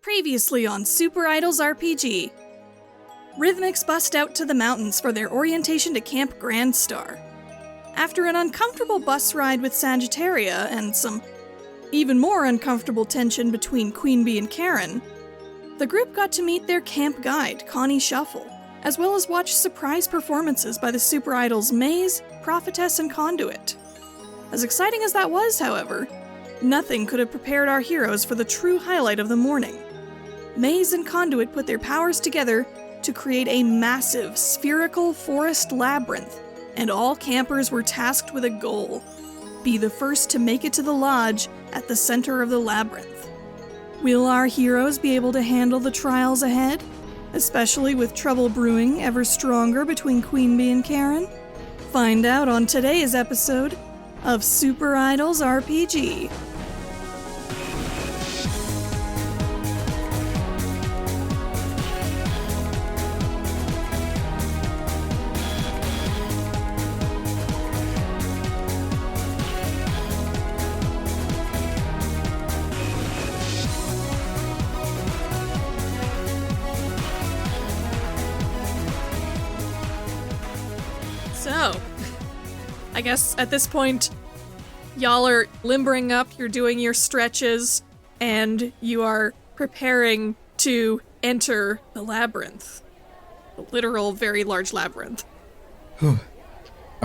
Previously on SuperIdols RPG. RhythMixx bust out to the mountains for their orientation to Camp Grand Star. After an uncomfortable bus ride with Sagittaria and some even more uncomfortable tension between Queen Bee and Karen, the group got to meet their camp guide, Connie Shuffle, as well as watch surprise performances by the SuperIdols Maze, Prophetess, and Conduit. As exciting as that was, however, nothing could have prepared our heroes for the true highlight of the morning. Maze and Conduit put their powers together to create a massive, spherical forest labyrinth, and all campers were tasked with a goal: be the first to make it to the lodge at the center of the labyrinth. Will our heroes be able to handle the trials ahead, especially with trouble brewing ever stronger between Queen Bee and Karen? Find out on today's episode of SuperIdols RPG. So, I guess at this point, y'all are limbering up, you're doing your stretches, and you are preparing to enter the labyrinth. The literal, very large labyrinth. I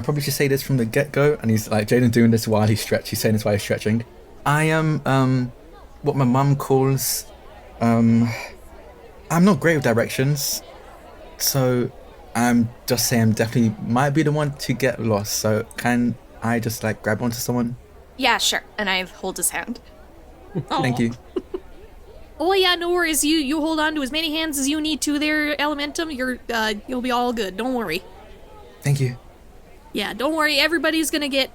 probably should say this from the get-go, and he's like, Jaiden's doing this while he's saying this while he's stretching. I am, what my mum calls, I'm not great with directions, so I'm just saying definitely might be the one to get lost, so can I just grab onto someone? Yeah, sure. And I hold his hand. Thank you. Oh yeah, no worries. You hold on to as many hands as you need to there, Elementum. You'll be all good. Don't worry. Thank you. Yeah, don't worry. Everybody's gonna get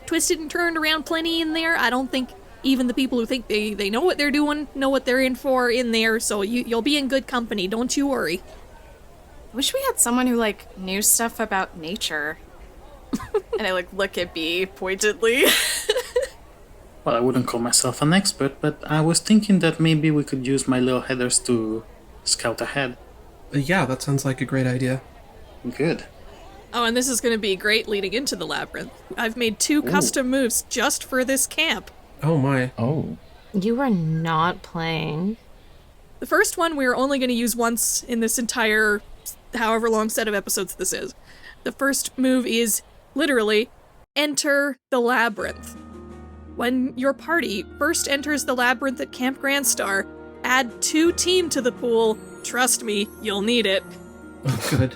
twisted and turned around plenty in there. I don't think even the people who think they know what they're doing know what they're in for in there, so you'll be in good company. Don't you worry. I wish we had someone who, knew stuff about nature. And I, look at B pointedly. Well, I wouldn't call myself an expert, but I was thinking that maybe we could use my little headers to scout ahead. Yeah, that sounds like a great idea. Good. Oh, and this is going to be great leading into the labyrinth. I've made 2 custom moves just for this camp. Oh my. Oh. You are not playing. The first one we're only going to use once in this entire however long set of episodes this is. The first move is literally enter the labyrinth. When your party first enters the labyrinth at Camp Grand Star, add 2 team to the pool. Trust me, you'll need it. Oh, good.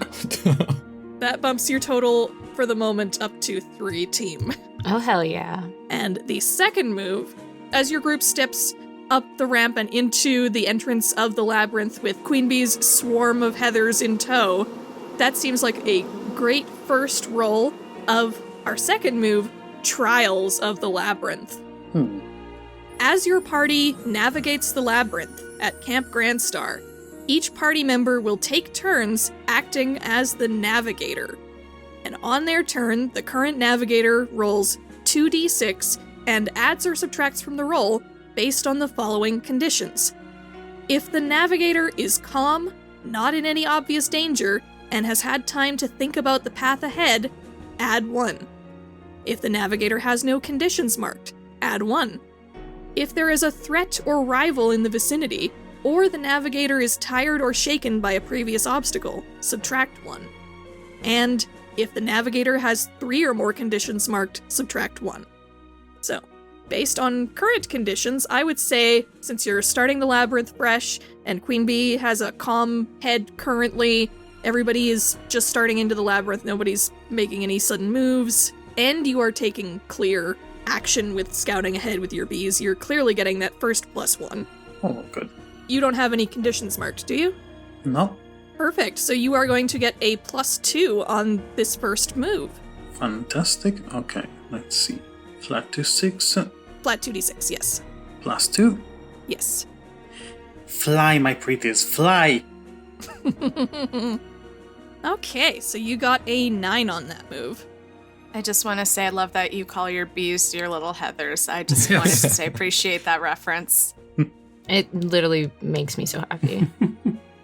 That bumps your total for the moment up to 3 team. Oh, hell yeah. And the second move, as your group steps up the ramp and into the entrance of the labyrinth with Queen Bee's swarm of heathers in tow, that seems like a great first roll of our second move, Trials of the Labyrinth. As your party navigates the labyrinth at Camp Grand Star, each party member will take turns acting as the navigator. And on their turn, the current navigator rolls 2d6 and adds or subtracts from the roll based on the following conditions. If the navigator is calm, not in any obvious danger, and has had time to think about the path ahead, add 1. If the navigator has no conditions marked, add 1. If there is a threat or rival in the vicinity, or the navigator is tired or shaken by a previous obstacle, subtract 1. And if the navigator has 3 or more conditions marked, subtract 1. So, based on current conditions, I would say, since you're starting the labyrinth fresh, and Queen Bee has a calm head currently, everybody is just starting into the labyrinth, nobody's making any sudden moves, and you are taking clear action with scouting ahead with your bees, you're clearly getting that first +1. Oh, good. You don't have any conditions marked, do you? No. Perfect, so you are going to get a +2 on this first move. Fantastic. Okay, let's see. Flat to 6. Flat 2d6, yes. +2. Yes. Fly, my pretties, fly! Okay, so you got a 9 on that move. I just want to say I love that you call your bees your little heathers. I just wanted to say appreciate that reference. It literally makes me so happy.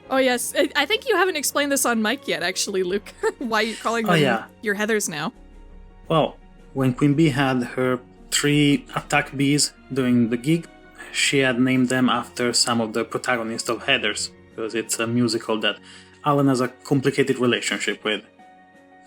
Oh, yes. I think you haven't explained this on mic yet, actually, Luke. Why you're calling them your heathers now. Well, when Queen Bee had her 3 attack bees doing the gig, she had named them after some of the protagonists of Heathers, because it's a musical that Alan has a complicated relationship with.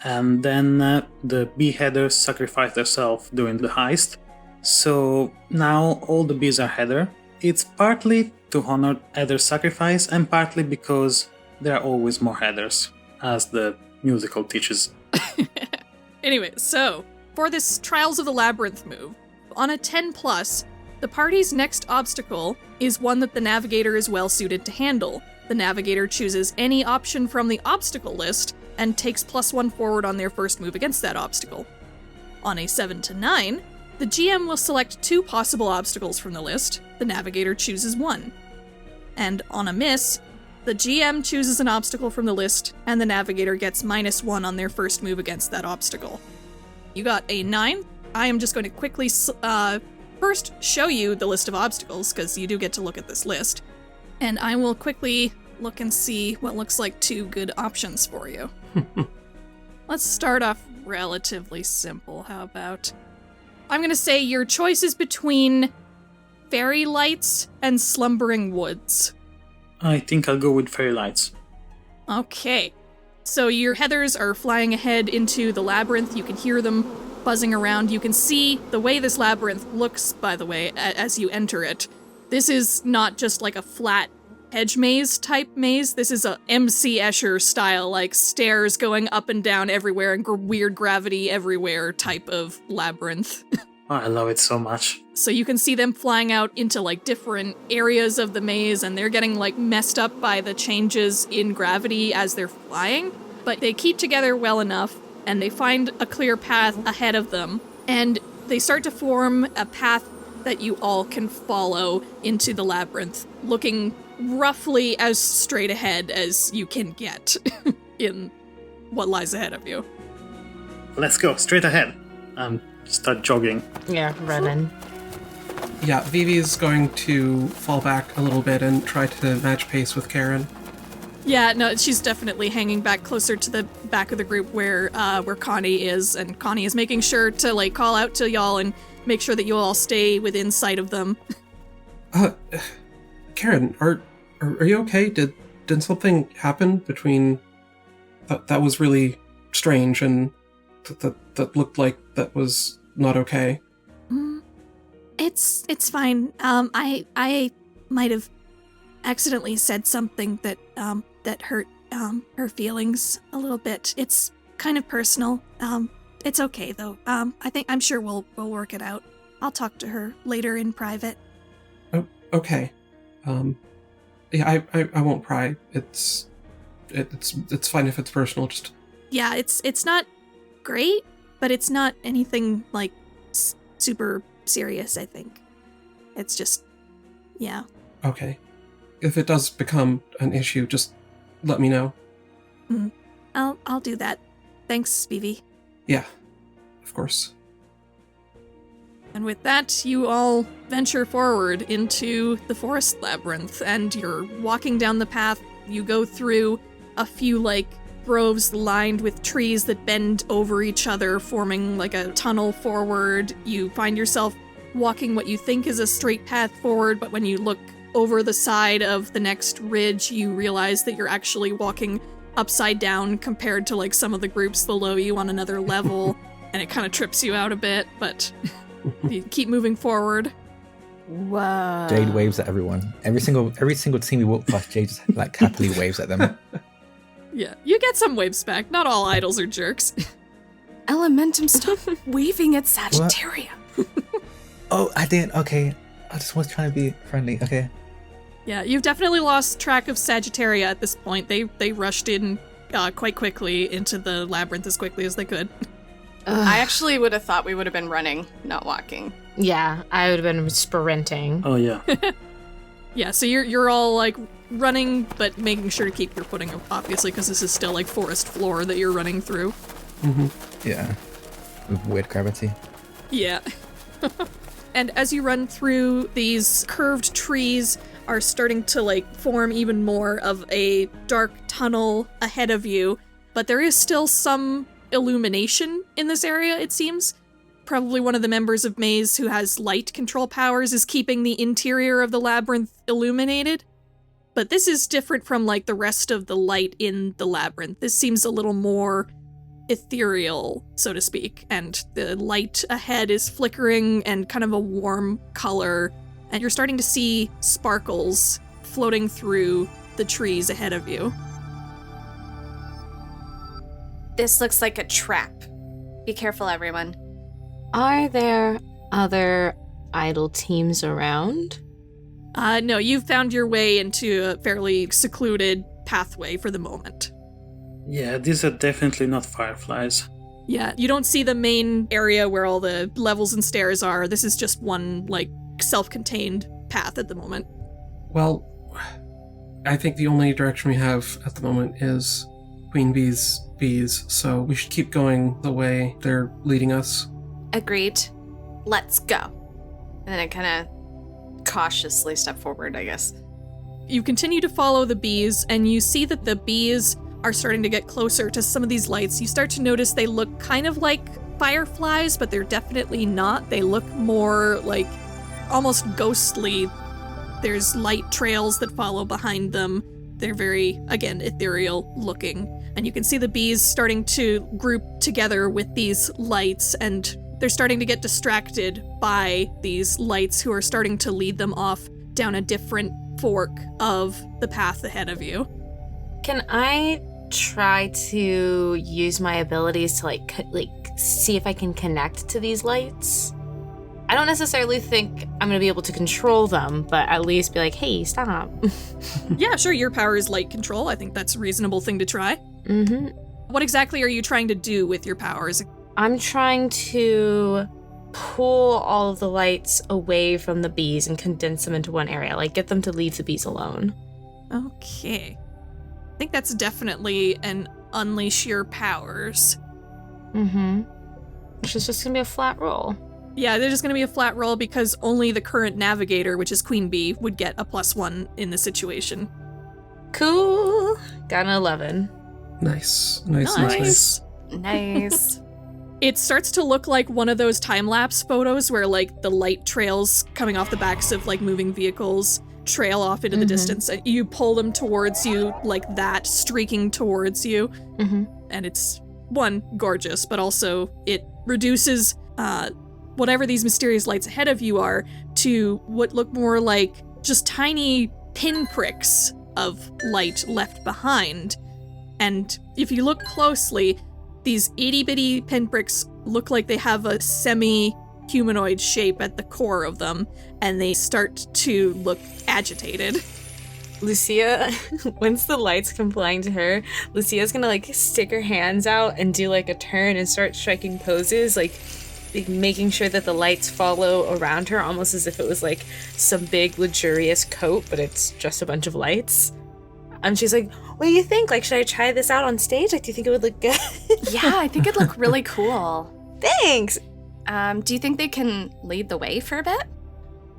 And then the bee headers sacrificed themselves during the heist, so now all the bees are heather. It's partly to honor Heather's sacrifice, and partly because there are always more heathers, as the musical teaches. Anyway, so, for this Trials of the Labyrinth move, on a 10+, the party's next obstacle is one that the navigator is well suited to handle. The navigator chooses any option from the obstacle list and takes +1 forward on their first move against that obstacle. On a 7 to 9, the GM will select 2 possible obstacles from the list, the navigator chooses 1. And on a miss, the GM chooses an obstacle from the list, and the navigator gets -1 on their first move against that obstacle. You got a 9. I am just going to quickly first show you the list of obstacles, because you do get to look at this list. And I will quickly look and see what looks like 2 good options for you. Let's start off relatively simple, how about? I'm going to say your choice is between fairy lights and slumbering woods. I think I'll go with fairy lights. Okay. So your heathers are flying ahead into the labyrinth. You can hear them buzzing around. You can see the way this labyrinth looks, by the way, as you enter it. This is not just like a flat hedge maze type maze. This is a MC Escher style, like stairs going up and down everywhere and weird gravity everywhere type of labyrinth. Oh, I love it so much. So you can see them flying out into like different areas of the maze, and they're getting like messed up by the changes in gravity as they're flying, but they keep together well enough, and they find a clear path ahead of them, and they start to form a path that you all can follow into the labyrinth, looking roughly as straight ahead as you can get in what lies ahead of you. Let's go, straight ahead. Start jogging. Yeah, running. Yeah, Vivi's going to fall back a little bit and try to match pace with Karen. Yeah, no, she's definitely hanging back closer to the back of the group where Connie is, and Connie is making sure to like call out to y'all and make sure that you all stay within sight of them. Karen, are you okay? Did something happen between that was really strange and that looked like that was not okay? It's fine. I might have accidentally said something that that hurt her feelings a little bit. It's kind of personal. It's okay though. I'm sure we'll work it out. I'll talk to her later in private. Oh, okay. Yeah, I won't pry. It's fine if it's personal. Just yeah, it's not great, but it's not anything like super serious. I think it's just yeah. Okay. If it does become an issue, just let me know. I'll do that. Thanks, Vivi. Yeah, of course. And with that, you all venture forward into the forest labyrinth, and you're walking down the path. You go through a few, like, groves lined with trees that bend over each other, forming, like, a tunnel forward. You find yourself walking what you think is a straight path forward, but when you look over the side of the next ridge, you realize that you're actually walking upside down compared to, like, some of the groups below you on another level, and it kind of trips you out a bit, but... You keep moving forward. Whoa. Jade waves at everyone. Every single team we walk past, Jade just like happily waves at them. Yeah, you get some waves back. Not all idols are jerks. Elementum, stop waving at Sagittaria. Oh, I didn't. Okay, I just was trying to be friendly. Okay. Yeah, you've definitely lost track of Sagittaria at this point. They rushed in quite quickly into the labyrinth as quickly as they could. I actually would have thought we would have been running, not walking. Yeah, I would have been sprinting. Oh, yeah. Yeah, so you're all, like, running, but making sure to keep your footing, obviously, because this is still, like, forest floor that you're running through. Mm-hmm. Yeah. With weird gravity. Yeah. And as you run through these curved trees, are starting to, like, form even more of a dark tunnel ahead of you, but there is still some illumination in this area, it seems. Probably one of the members of Maze who has light control powers is keeping the interior of the labyrinth illuminated. But this is different from, like, the rest of the light in the labyrinth. This seems a little more ethereal, so to speak, and the light ahead is flickering and kind of a warm color, and you're starting to see sparkles floating through the trees ahead of you. This looks like a trap. Be careful, everyone. Are there other idol teams around? No, you've found your way into a fairly secluded pathway for the moment. Yeah, these are definitely not fireflies. Yeah, you don't see the main area where all the levels and stairs are. This is just one, like, self-contained path at the moment. Well, I think the only direction we have at the moment is Queen Bee's bees, so we should keep going the way they're leading us. Agreed. Let's go. And then I kind of cautiously step forward, I guess. You continue to follow the bees, and you see that the bees are starting to get closer to some of these lights. You start to notice they look kind of like fireflies, but they're definitely not. They look more like almost ghostly. There's light trails that follow behind them. They're very, again, ethereal looking. And you can see the bees starting to group together with these lights, and they're starting to get distracted by these lights who are starting to lead them off down a different fork of the path ahead of you. Can I try to use my abilities to like see if I can connect to these lights? I don't necessarily think I'm gonna be able to control them, but at least be like, hey, stop. Yeah, sure, your power is light control. I think that's a reasonable thing to try. Mm-hmm. What exactly are you trying to do with your powers? I'm trying to pull all of the lights away from the bees and condense them into one area, like get them to leave the bees alone. Okay. I think that's definitely an unleash your powers. Mm-hmm. Which is just gonna be a flat roll. Yeah, there's just gonna be a flat roll because only the current navigator, which is Queen Bee, would get a +1 in this situation. Cool. Got an 11. Nice. Nice. It starts to look like one of those time-lapse photos where, like, the light trails coming off the backs of, like, moving vehicles trail off into the distance, and you pull them towards you like that, streaking towards you. Mm-hmm. And it's, one, gorgeous, but also it reduces whatever these mysterious lights ahead of you are to what look more like just tiny pinpricks of light left behind. And if you look closely, these itty-bitty pinpricks look like they have a semi-humanoid shape at the core of them, and they start to look agitated. Lucia, once the lights come flying to her, Lucia's gonna like stick her hands out and do like a turn and start striking poses, like making sure that the lights follow around her, almost as if it was like some big luxurious coat, but it's just a bunch of lights. And she's like, what do you think? Like, should I try this out on stage? Like, do you think it would look good? Yeah, I think it'd look really cool. Thanks! Do you think they can lead the way for a bit?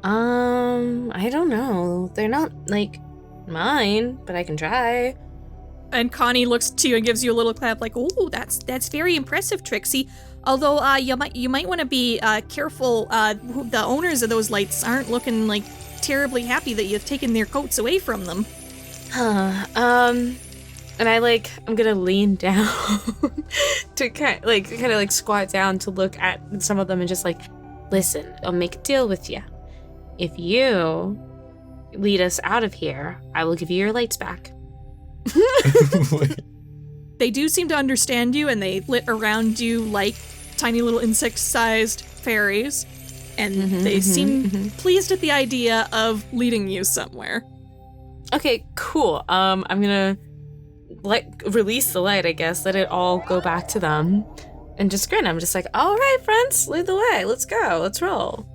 I don't know. They're not, like, mine, but I can try. And Connie looks to you and gives you a little clap like, oh, that's very impressive, Trixie. Although, you might want to be careful. The owners of those lights aren't looking, like, terribly happy that you've taken their coats away from them. And I'm gonna lean down to kind of squat down to look at some of them and just like, listen, I'll make a deal with you. If you lead us out of here, I will give you your lights back. They do seem to understand you, and they lit around you like tiny little insect-sized fairies, and they seem pleased at the idea of leading you somewhere. Okay, cool. I'm gonna release the light, I guess, let it all go back to them, and just grin. I'm just like, all right, friends, lead the way. Let's go. Let's roll.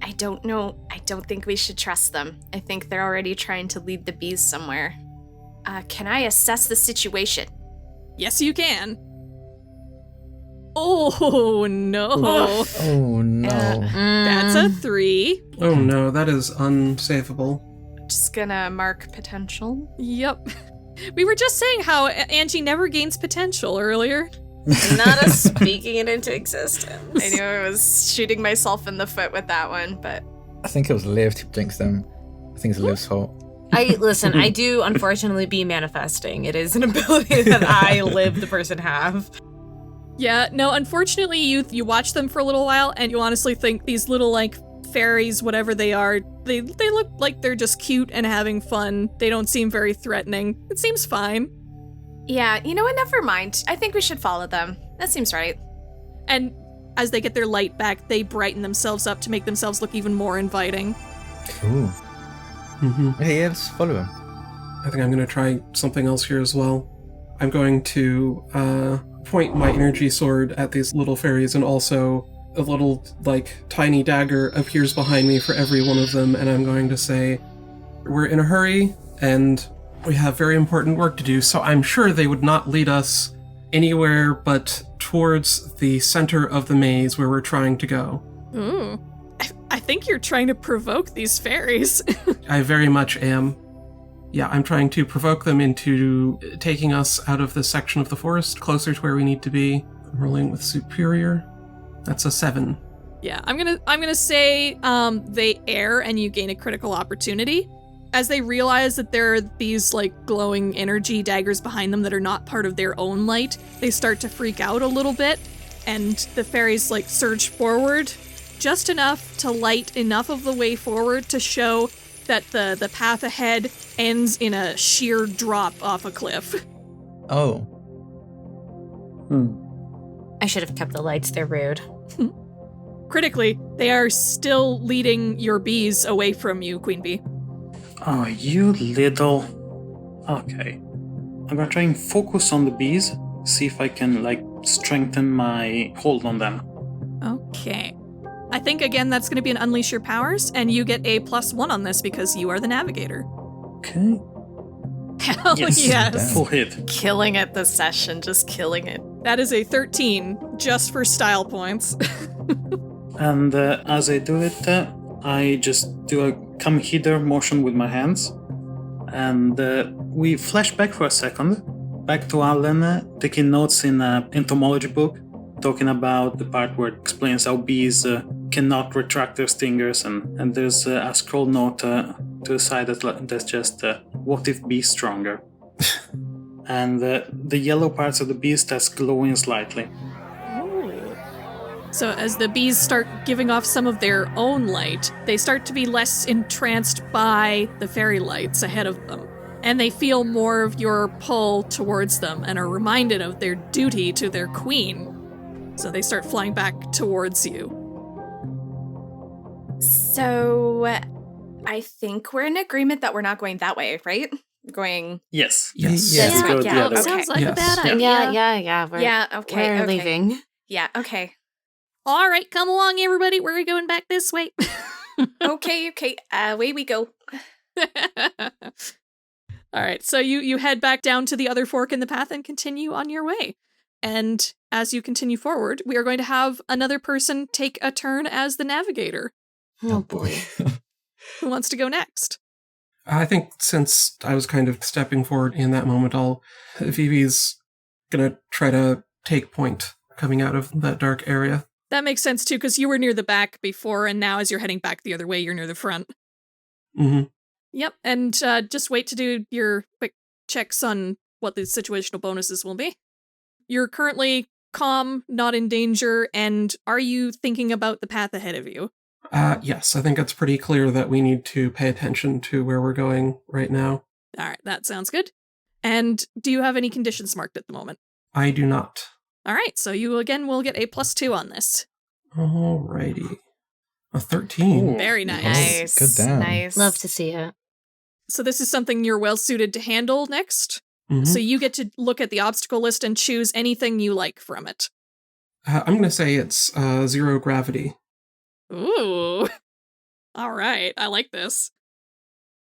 I don't know. I don't think we should trust them. I think they're already trying to lead the bees somewhere. Can I assess the situation? Yes, you can. Oh, no. Oh, no. That's a 3. Oh no, that is unsavable. gonna mark potential. Yep. We were just saying how Angie never gains potential earlier. Not us speaking it into existence. I knew I was shooting myself in the foot with that one, but... I think it was Liv who jinxed them. I think it's Liv's fault. I do unfortunately be manifesting. It is an ability that I, Liv, the person, have. Yeah, no, unfortunately you watch them for a little while and you honestly think these little, like, fairies, whatever they are, they look like they're just cute and having fun. They don't seem very threatening. It seems fine. Yeah, you know what? Never mind. I think we should follow them. That seems right. And as they get their light back, they brighten themselves up to make themselves look even more inviting. Cool. Mm-hmm. Hey, yeah, let's follow him. I think I'm going to try something else here as well. I'm going to point my energy sword at these little fairies, and also a little, like, tiny dagger appears behind me for every one of them, and I'm going to say, we're in a hurry, and we have very important work to do, so I'm sure they would not lead us anywhere but towards the center of the maze where we're trying to go. Ooh. I think you're trying to provoke these fairies. I very much am. Yeah, I'm trying to provoke them into taking us out of this section of the forest, closer to where we need to be. I'm rolling with superior. That's a 7. Yeah, I'm gonna say they err and you gain a critical opportunity. As they realize that there are these, like, glowing energy daggers behind them that are not part of their own light, they start to freak out a little bit, and the fairies, like, surge forward just enough to light enough of the way forward to show that the path ahead ends in a sheer drop off a cliff. Oh. I should have kept the lights. They're rude. Critically, they are still leading your bees away from you, Queen Bee. Oh, you little... Okay. I'm gonna try and focus on the bees, see if I can, like, strengthen my hold on them. Okay. I think, again, that's going to be an Unleash Your Powers, and you get a +1 on this because you are the navigator. Okay. Hell yes. Full hit. Killing it this session, just killing it. That is a 13, just for style points. And as I do it, I just do a come hither motion with my hands. And we flash back for a second, back to Alan taking notes in an entomology book, talking about the part where it explains how bees cannot retract their stingers, and there's a scroll note to the side that's just, what if bees stronger? And the yellow parts of the bee starts glowing slightly. So as the bees start giving off some of their own light, they start to be less entranced by the fairy lights ahead of them. And they feel more of your pull towards them and are reminded of their duty to their queen. So they start flying back towards you. So, I think we're in agreement that we're not going that way, right? Going... Yes. Yes. Yeah. Let's go the other way. Sounds like Yes. a bad idea. Yeah. We're leaving. Yeah, okay. All right, come along, everybody. We're going back this way. Okay. Away we go. All right, so you head back down to the other fork in the path and continue on your way. And as you continue forward, we are going to have another person take a turn as the navigator. Oh boy. Who wants to go next? I think since I was kind of stepping forward in that moment, Vivi's gonna try to take point coming out of that dark area. That makes sense, too, because you were near the back before, and now as you're heading back the other way, you're near the front. Mm-hmm. Yep, and just wait to do your quick checks on what the situational bonuses will be. You're currently calm, not in danger, and are you thinking about the path ahead of you? Yes, I think it's pretty clear that we need to pay attention to where we're going right now. All right, that sounds good. And do you have any conditions marked at the moment? I do not. All right, so you again will get a +2 on this. Alrighty. A 13. Ooh. Very nice. Nice. Good damn. Nice. Love to see it. So this is something you're well suited to handle next. Mhm. So you get to look at the obstacle list and choose anything you like from it. I'm going to say it's 0 gravity. Ooh. All right, I like this.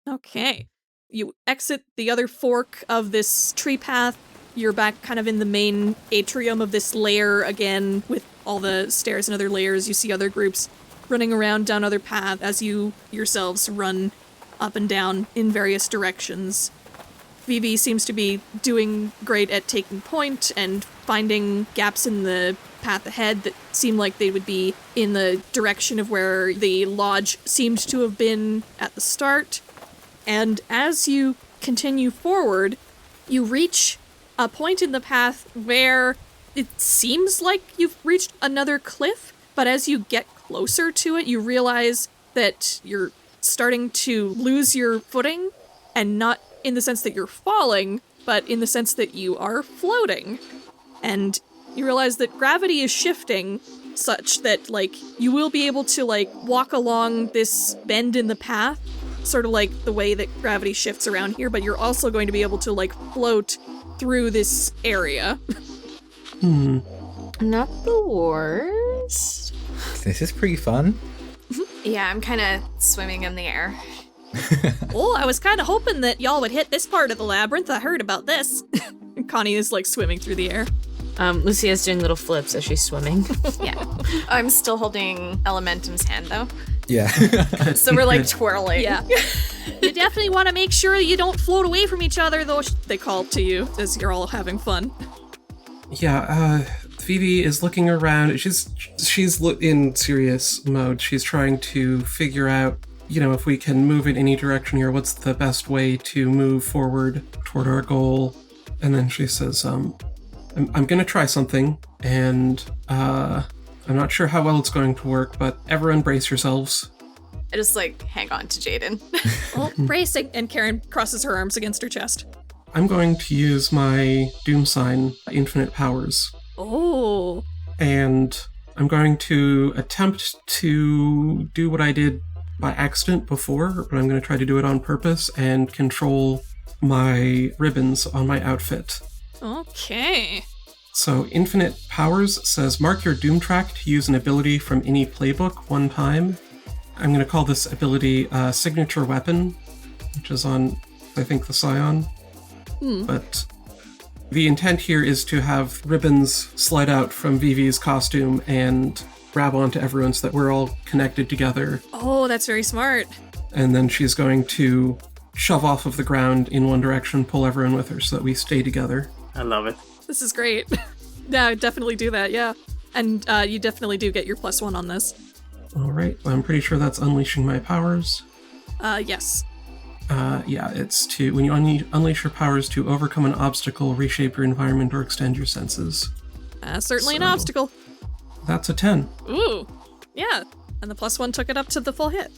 Okay. You exit the other fork of this tree path. You're back kind of in the main atrium of this lair again with all the stairs and other layers. You see other groups running around down other paths as you yourselves run up and down in various directions. Vivi seems to be doing great at taking point and finding gaps in the path ahead that seem like they would be in the direction of where the lodge seemed to have been at the start. And as you continue forward, you reach a point in the path where it seems like you've reached another cliff, but as you get closer to it, you realize that you're starting to lose your footing, and not in the sense that you're falling, but in the sense that you are floating. And you realize that gravity is shifting such that, like, you will be able to, like, walk along this bend in the path, sort of like the way that gravity shifts around here, but you're also going to be able to, like, float through this area. Not the worst. This is pretty fun. Yeah, I'm kind of swimming in the air. Oh, I was kind of hoping that y'all would hit this part of the labyrinth. I heard about this. Connie is, like, swimming through the air. Lucia's doing little flips as she's swimming. Yeah. I'm still holding Elementum's hand, though. Yeah. So we're, like, twirling. Yeah. You definitely want to make sure you don't float away from each other, though. They call to you as you're all having fun. Yeah, Vivi is looking around. She's in serious mode. She's trying to figure out, if we can move in any direction here, what's the best way to move forward toward our goal. And then she says, I'm going to try something, and I'm not sure how well it's going to work, but everyone brace yourselves. I just, like, hang on to Jaiden. Oh, bracing. And Karen crosses her arms against her chest. I'm going to use my Doom Sign Infinite Powers. Oh. And I'm going to attempt to do what I did by accident before, but I'm going to try to do it on purpose and control my ribbons on my outfit. Okay. So Infinite Powers says, mark your Doom track to use an ability from any playbook one time. I'm going to call this ability Signature Weapon, which is on, I think, the Scion. But the intent here is to have ribbons slide out from Vivi's costume and grab onto everyone so that we're all connected together. Oh, that's very smart. And then she's going to shove off of the ground in one direction, pull everyone with her so that we stay together. I love it. This is great. Yeah, definitely do that, yeah. And you definitely do get your +1 on this. All right, I'm pretty sure that's unleashing my powers. Yes. Yeah, it's to, when you unleash your powers to overcome an obstacle, reshape your environment, or extend your senses. Certainly an obstacle. That's a 10. Ooh, yeah. And the +1 took it up to the full hit.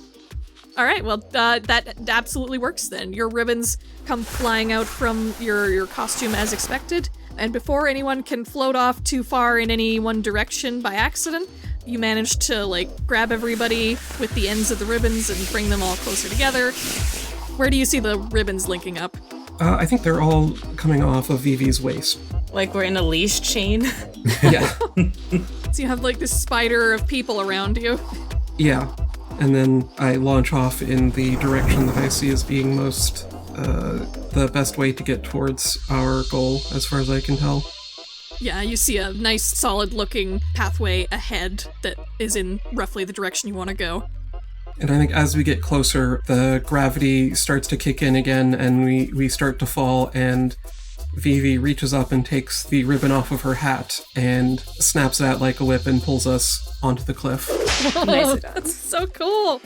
All right, well, that absolutely works then. Your ribbons come flying out from your costume as expected, and before anyone can float off too far in any one direction by accident, you manage to, like, grab everybody with the ends of the ribbons and bring them all closer together. Where do you see the ribbons linking up? I think they're all coming off of Vivi's waist. Like we're in a leash chain. Yeah. So you have, like, this spider of people around you. Yeah. And then I launch off in the direction that I see as being most, the best way to get towards our goal, as far as I can tell. Yeah, you see a nice, solid-looking pathway ahead that is in roughly the direction you want to go. And I think as we get closer, the gravity starts to kick in again, and we start to fall, and Vivi reaches up and takes the ribbon off of her hat and snaps it out like a whip and pulls us onto the cliff. Oh, that's so cool.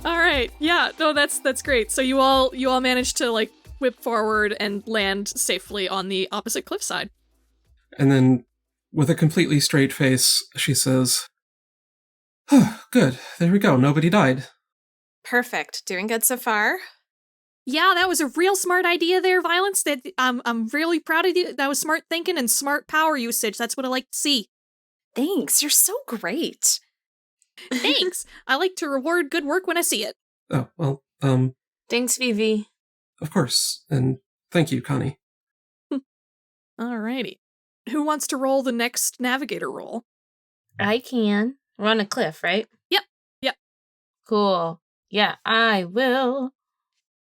All right, yeah, no, that's great. So you all managed to, like, whip forward and land safely on the opposite cliffside. And then, with a completely straight face, she says, oh, good, there we go, nobody died. Perfect. Doing good so far. Yeah, that was a real smart idea there, Violence. That I'm really proud of you. That was smart thinking and smart power usage. That's what I like to see. Thanks. You're so great. Thanks. I like to reward good work when I see it. Oh, well, Thanks, Vivi. of course, and thank you, Connie. Alrighty. Who wants to roll the next navigator roll? I can. We're on a cliff, right? Yep. Cool. Yeah, I will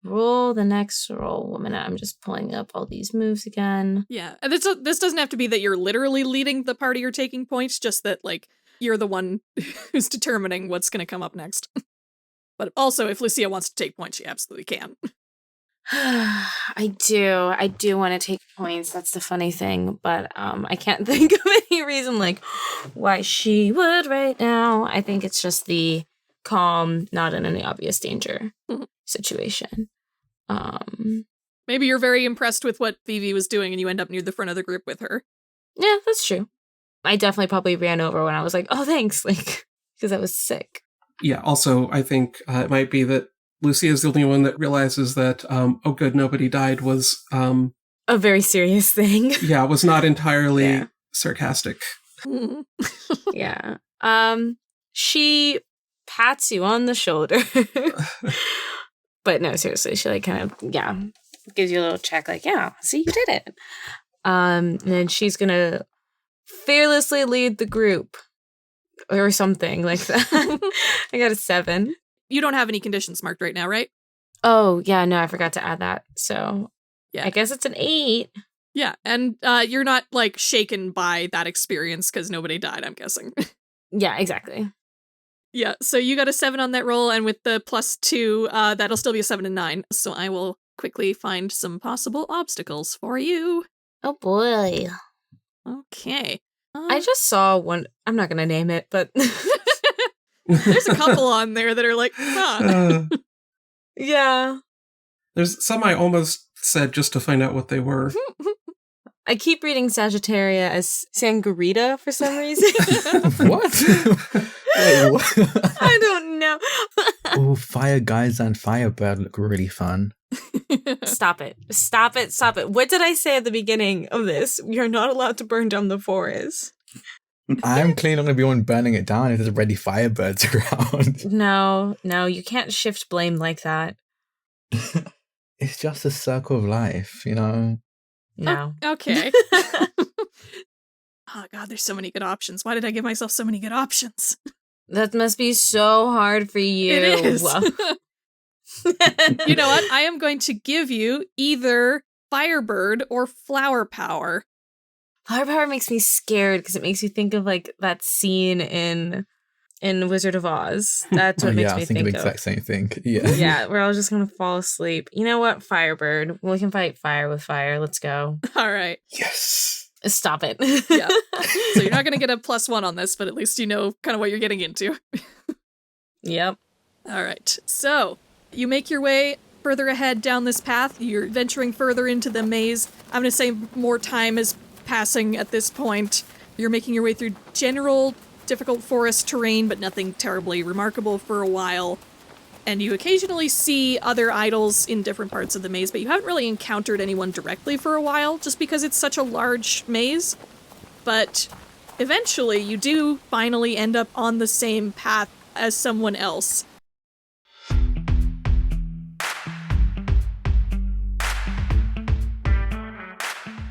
roll the next roll. 1 minute, I'm just pulling up all these moves again. Yeah, and this doesn't have to be that you're literally leading the party or taking points, just that, like, you're the one who's determining what's going to come up next. But also, if Lucia wants to take points, she absolutely can. I do want to take points. That's the funny thing, but I can't think of any reason like why she would right now. I think it's just the calm, not in any obvious danger situation. Maybe you're very impressed with what Vivi was doing and you end up near the front of the group with her. Yeah, that's true. I definitely probably ran over when I was like, oh, thanks, like, because I was sick. Yeah, also, I think it might be that Lucia is the only one that realizes that, oh good, nobody died was, a very serious thing. yeah, was not entirely sarcastic. Yeah. She pats you on the shoulder. But no, seriously, she like kind of, gives you a little check like, yeah, see, you did it. And then she's gonna fearlessly lead the group or something like that. I got a 7. You don't have any conditions marked right now, right? Oh, yeah, no, I forgot to add that. So yeah, I guess it's an 8. Yeah, and you're not, like, shaken by that experience because nobody died, I'm guessing. Yeah, exactly. Yeah, so you got a 7 on that roll, and with the +2, that'll still be a 7 and 9. So I will quickly find some possible obstacles for you. Oh, boy. Okay. I just saw one. I'm not going to name it, but... There's a couple on there that are like, yeah. There's some I almost said just to find out what they were. I keep reading Sagittaria as Sangarita for some reason. What? Wait, what? I don't know. Oh, Fire Guys and Firebird look really fun. Stop it. Stop it. Stop it. What did I say at the beginning of this? You're not allowed to burn down the forest. I'm clearly not going to be one burning it down if there's already Firebirds around. No, you can't shift blame like that. It's just a circle of life, you know? No. Okay. Oh, God, there's so many good options. Why did I give myself so many good options? That must be so hard for you. It is. You know what? I am going to give you either Firebird or Flower Power. Flower Power makes me scared because it makes you think of like that scene in Wizard of Oz. That's what makes me think of. Yeah, I think the exact same thing. Yeah. Yeah, where I was just going to fall asleep. You know what? Firebird. We can fight fire with fire. Let's go. All right. Yes. Stop it. Yeah. So you're not going to get a +1 on this, but at least you know kind of what you're getting into. Yep. All right. So you make your way further ahead down this path. You're venturing further into the maze. I'm going to say more time is passing at this point. You're making your way through general difficult forest terrain, but nothing terribly remarkable for a while. And you occasionally see other idols in different parts of the maze, but you haven't really encountered anyone directly for a while, just because it's such a large maze. But eventually, you do finally end up on the same path as someone else.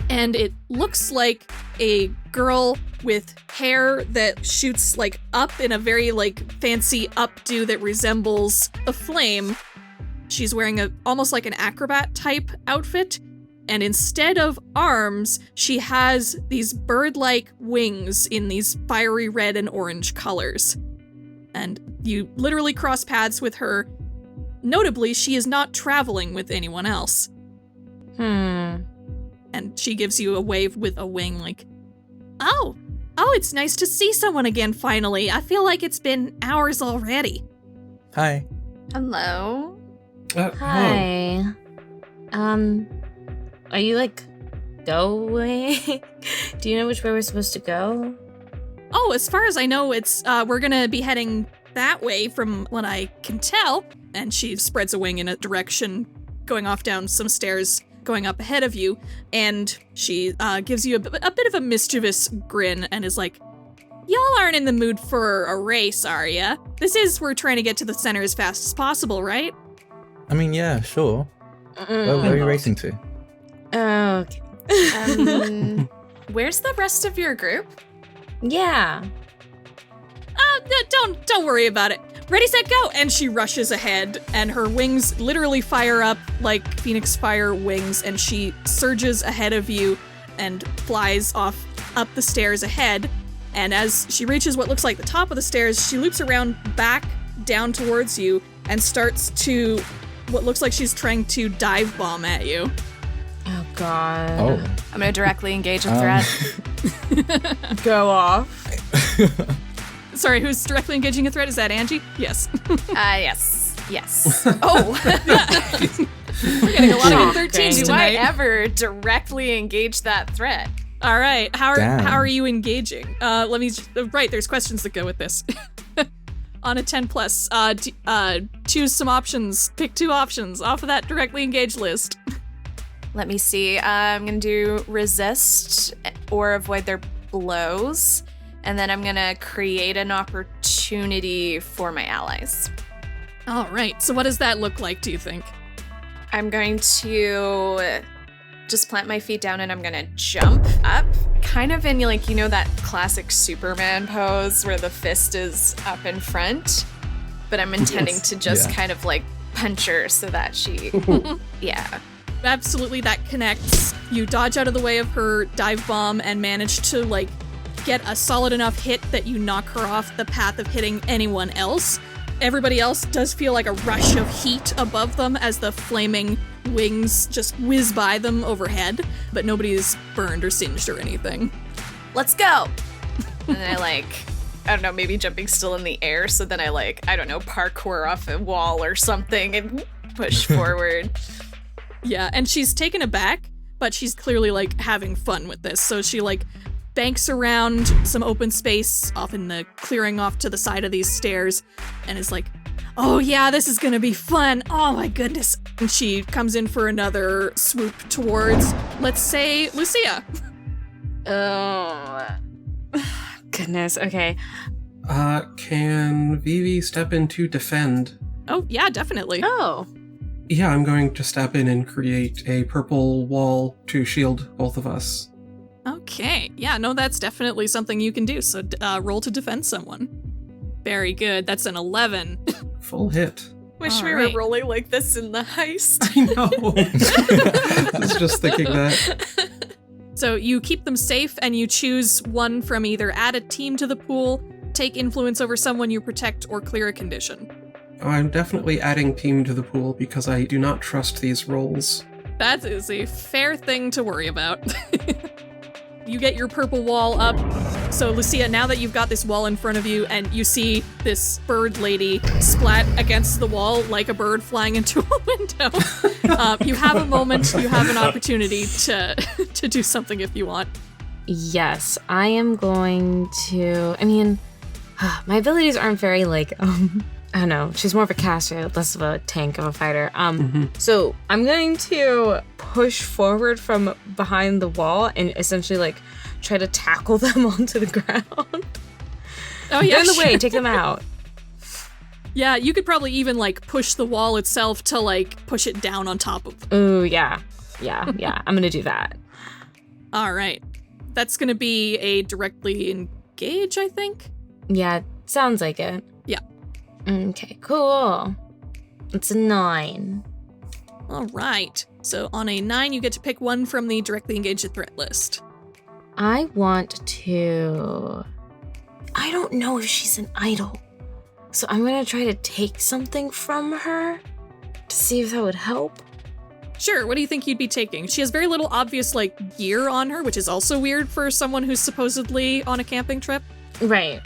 And it looks like a girl with hair that shoots like up in a very like fancy updo that resembles a flame. She's wearing almost like an acrobat type outfit, and instead of arms, she has these bird-like wings in these fiery red and orange colors. And you literally cross paths with her. Notably, she is not traveling with anyone else. And she gives you a wave with a wing like, Oh, it's nice to see someone again finally. I feel like it's been hours already. Hi. Hello. Hi. Are you like going? Do you know which way we're supposed to go? Oh, as far as I know, it's we're gonna be heading that way from what I can tell. And she spreads a wing in a direction, going off down some stairs, going up ahead of you, and she gives you a bit of a mischievous grin and is like, Y'all aren't in the mood for a race, are ya? We're trying to get to the center as fast as possible, right? I mean, yeah, sure. Where are you racing to? Okay. Where's the rest of your group? Yeah. Don't worry about it. Ready, set, go! And she rushes ahead, and her wings literally fire up like Phoenix Fire wings, and she surges ahead of you and flies off up the stairs ahead. And as she reaches what looks like the top of the stairs, she loops around back down towards you and starts to, what looks like she's trying to dive bomb at you. Oh, God. Oh. I'm going to directly engage a threat. Go off. Sorry, who's directly engaging a threat? Is that Angie? Yes. Yes. Oh. We're getting a lot of 13s Do tonight. I ever directly engage that threat? All right. How Damn. are you engaging? Right, there's questions that go with this. On a 10 plus, choose some options. Pick 2 options off of that directly engaged list. Let me see. I'm going to do resist or avoid their blows. And then I'm going to create an opportunity for my allies. All right. So what does that look like, do you think? I'm going to just plant my feet down and I'm going to jump up. Kind of in, like, you know, that classic Superman pose where the fist is up in front. But I'm intending to just kind of, like, punch her so that she... yeah. Absolutely, that connects. You dodge out of the way of her dive bomb and manage to, like, get a solid enough hit that you knock her off the path of hitting anyone else. Everybody else does feel like a rush of heat above them as the flaming wings just whiz by them overhead, but nobody's burned or singed or anything. Let's go! And then I don't know, maybe jumping still in the air, so then I parkour off a wall or something and push forward. Yeah, and she's taken aback, but she's clearly, like, having fun with this. So she, like, banks around some open space off in the clearing off to the side of these stairs and is like, oh yeah, this is gonna be fun. Oh my goodness. And she comes in for another swoop towards, let's say, Lucia. Oh. Goodness, okay. Can Vivi step in to defend? Oh, yeah, definitely. Oh. Yeah, I'm going to step in and create a purple wall to shield both of us. Okay. Yeah, no, that's definitely something you can do. So roll to defend someone. Very good. That's an 11. Full hit. Wish All we right. were rolling like this in the heist. I know. I was just thinking that. So you keep them safe and you choose one from either add a team to the pool, take influence over someone you protect, or clear a condition. Oh, I'm definitely adding team to the pool because I do not trust these rolls. That is a fair thing to worry about. You get your purple wall up. So, Lucia, now that you've got this wall in front of you and you see this bird lady splat against the wall like a bird flying into a window, you have a moment, you have an opportunity to do something if you want. Yes, I am going to... I mean, my abilities aren't very, like, I don't know. She's more of a caster, less of a tank of a fighter. So I'm going to push forward from behind the wall and essentially, like, try to tackle them onto the ground. Oh, yeah, Get in the way, take them out. Yeah, you could probably even, like, push the wall itself to, like, push it down on top of them. Ooh, yeah. I'm gonna do that. All right. That's gonna be a directly engage, I think? Yeah, sounds like it. Yeah. Okay, cool. It's a 9. All right. So on a 9, you get to pick one from the directly engaged threat list. I want to... I don't know if she's an idol. So I'm gonna try to take something from her to see if that would help. Sure, what do you think you'd be taking? She has very little obvious, like, gear on her, which is also weird for someone who's supposedly on a camping trip. Right.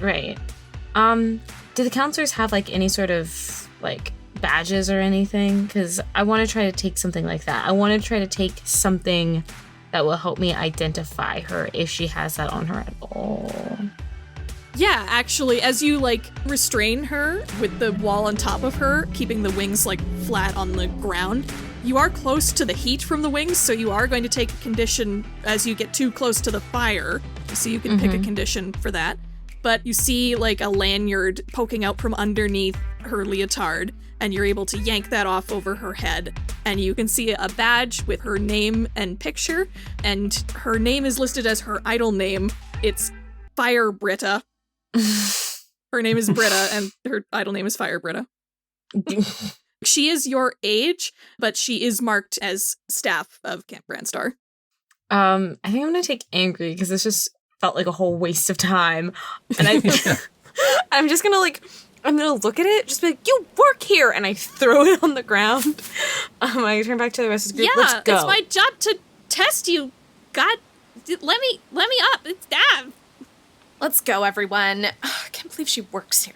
Do the counselors have, like, any sort of, like, badges or anything? Because I want to try to take something like that. I want to try to take something that will help me identify her if she has that on her at all. Yeah, actually, as you, like, restrain her with the wall on top of her, keeping the wings, like, flat on the ground, you are close to the heat from the wings, so you are going to take a condition as you get too close to the fire, so you can pick a condition for that. But you see, like, a lanyard poking out from underneath her leotard, and you're able to yank that off over her head. And you can see a badge with her name and picture, and her name is listed as her idol name. It's Fire Brita. Her name is Brita, and her idol name is Fire Brita. She is your age, but she is marked as staff of Camp Brandstar. I think I'm gonna take angry because this just felt like a whole waste of time, and I'm just gonna, like, I'm gonna look at it, just be like, you work here! And I throw it on the ground. I turn back to the rest of the group. Let's go. It's my job to test you. God, let me up. It's Dav. Let's go, everyone. Oh, I can't believe she works here.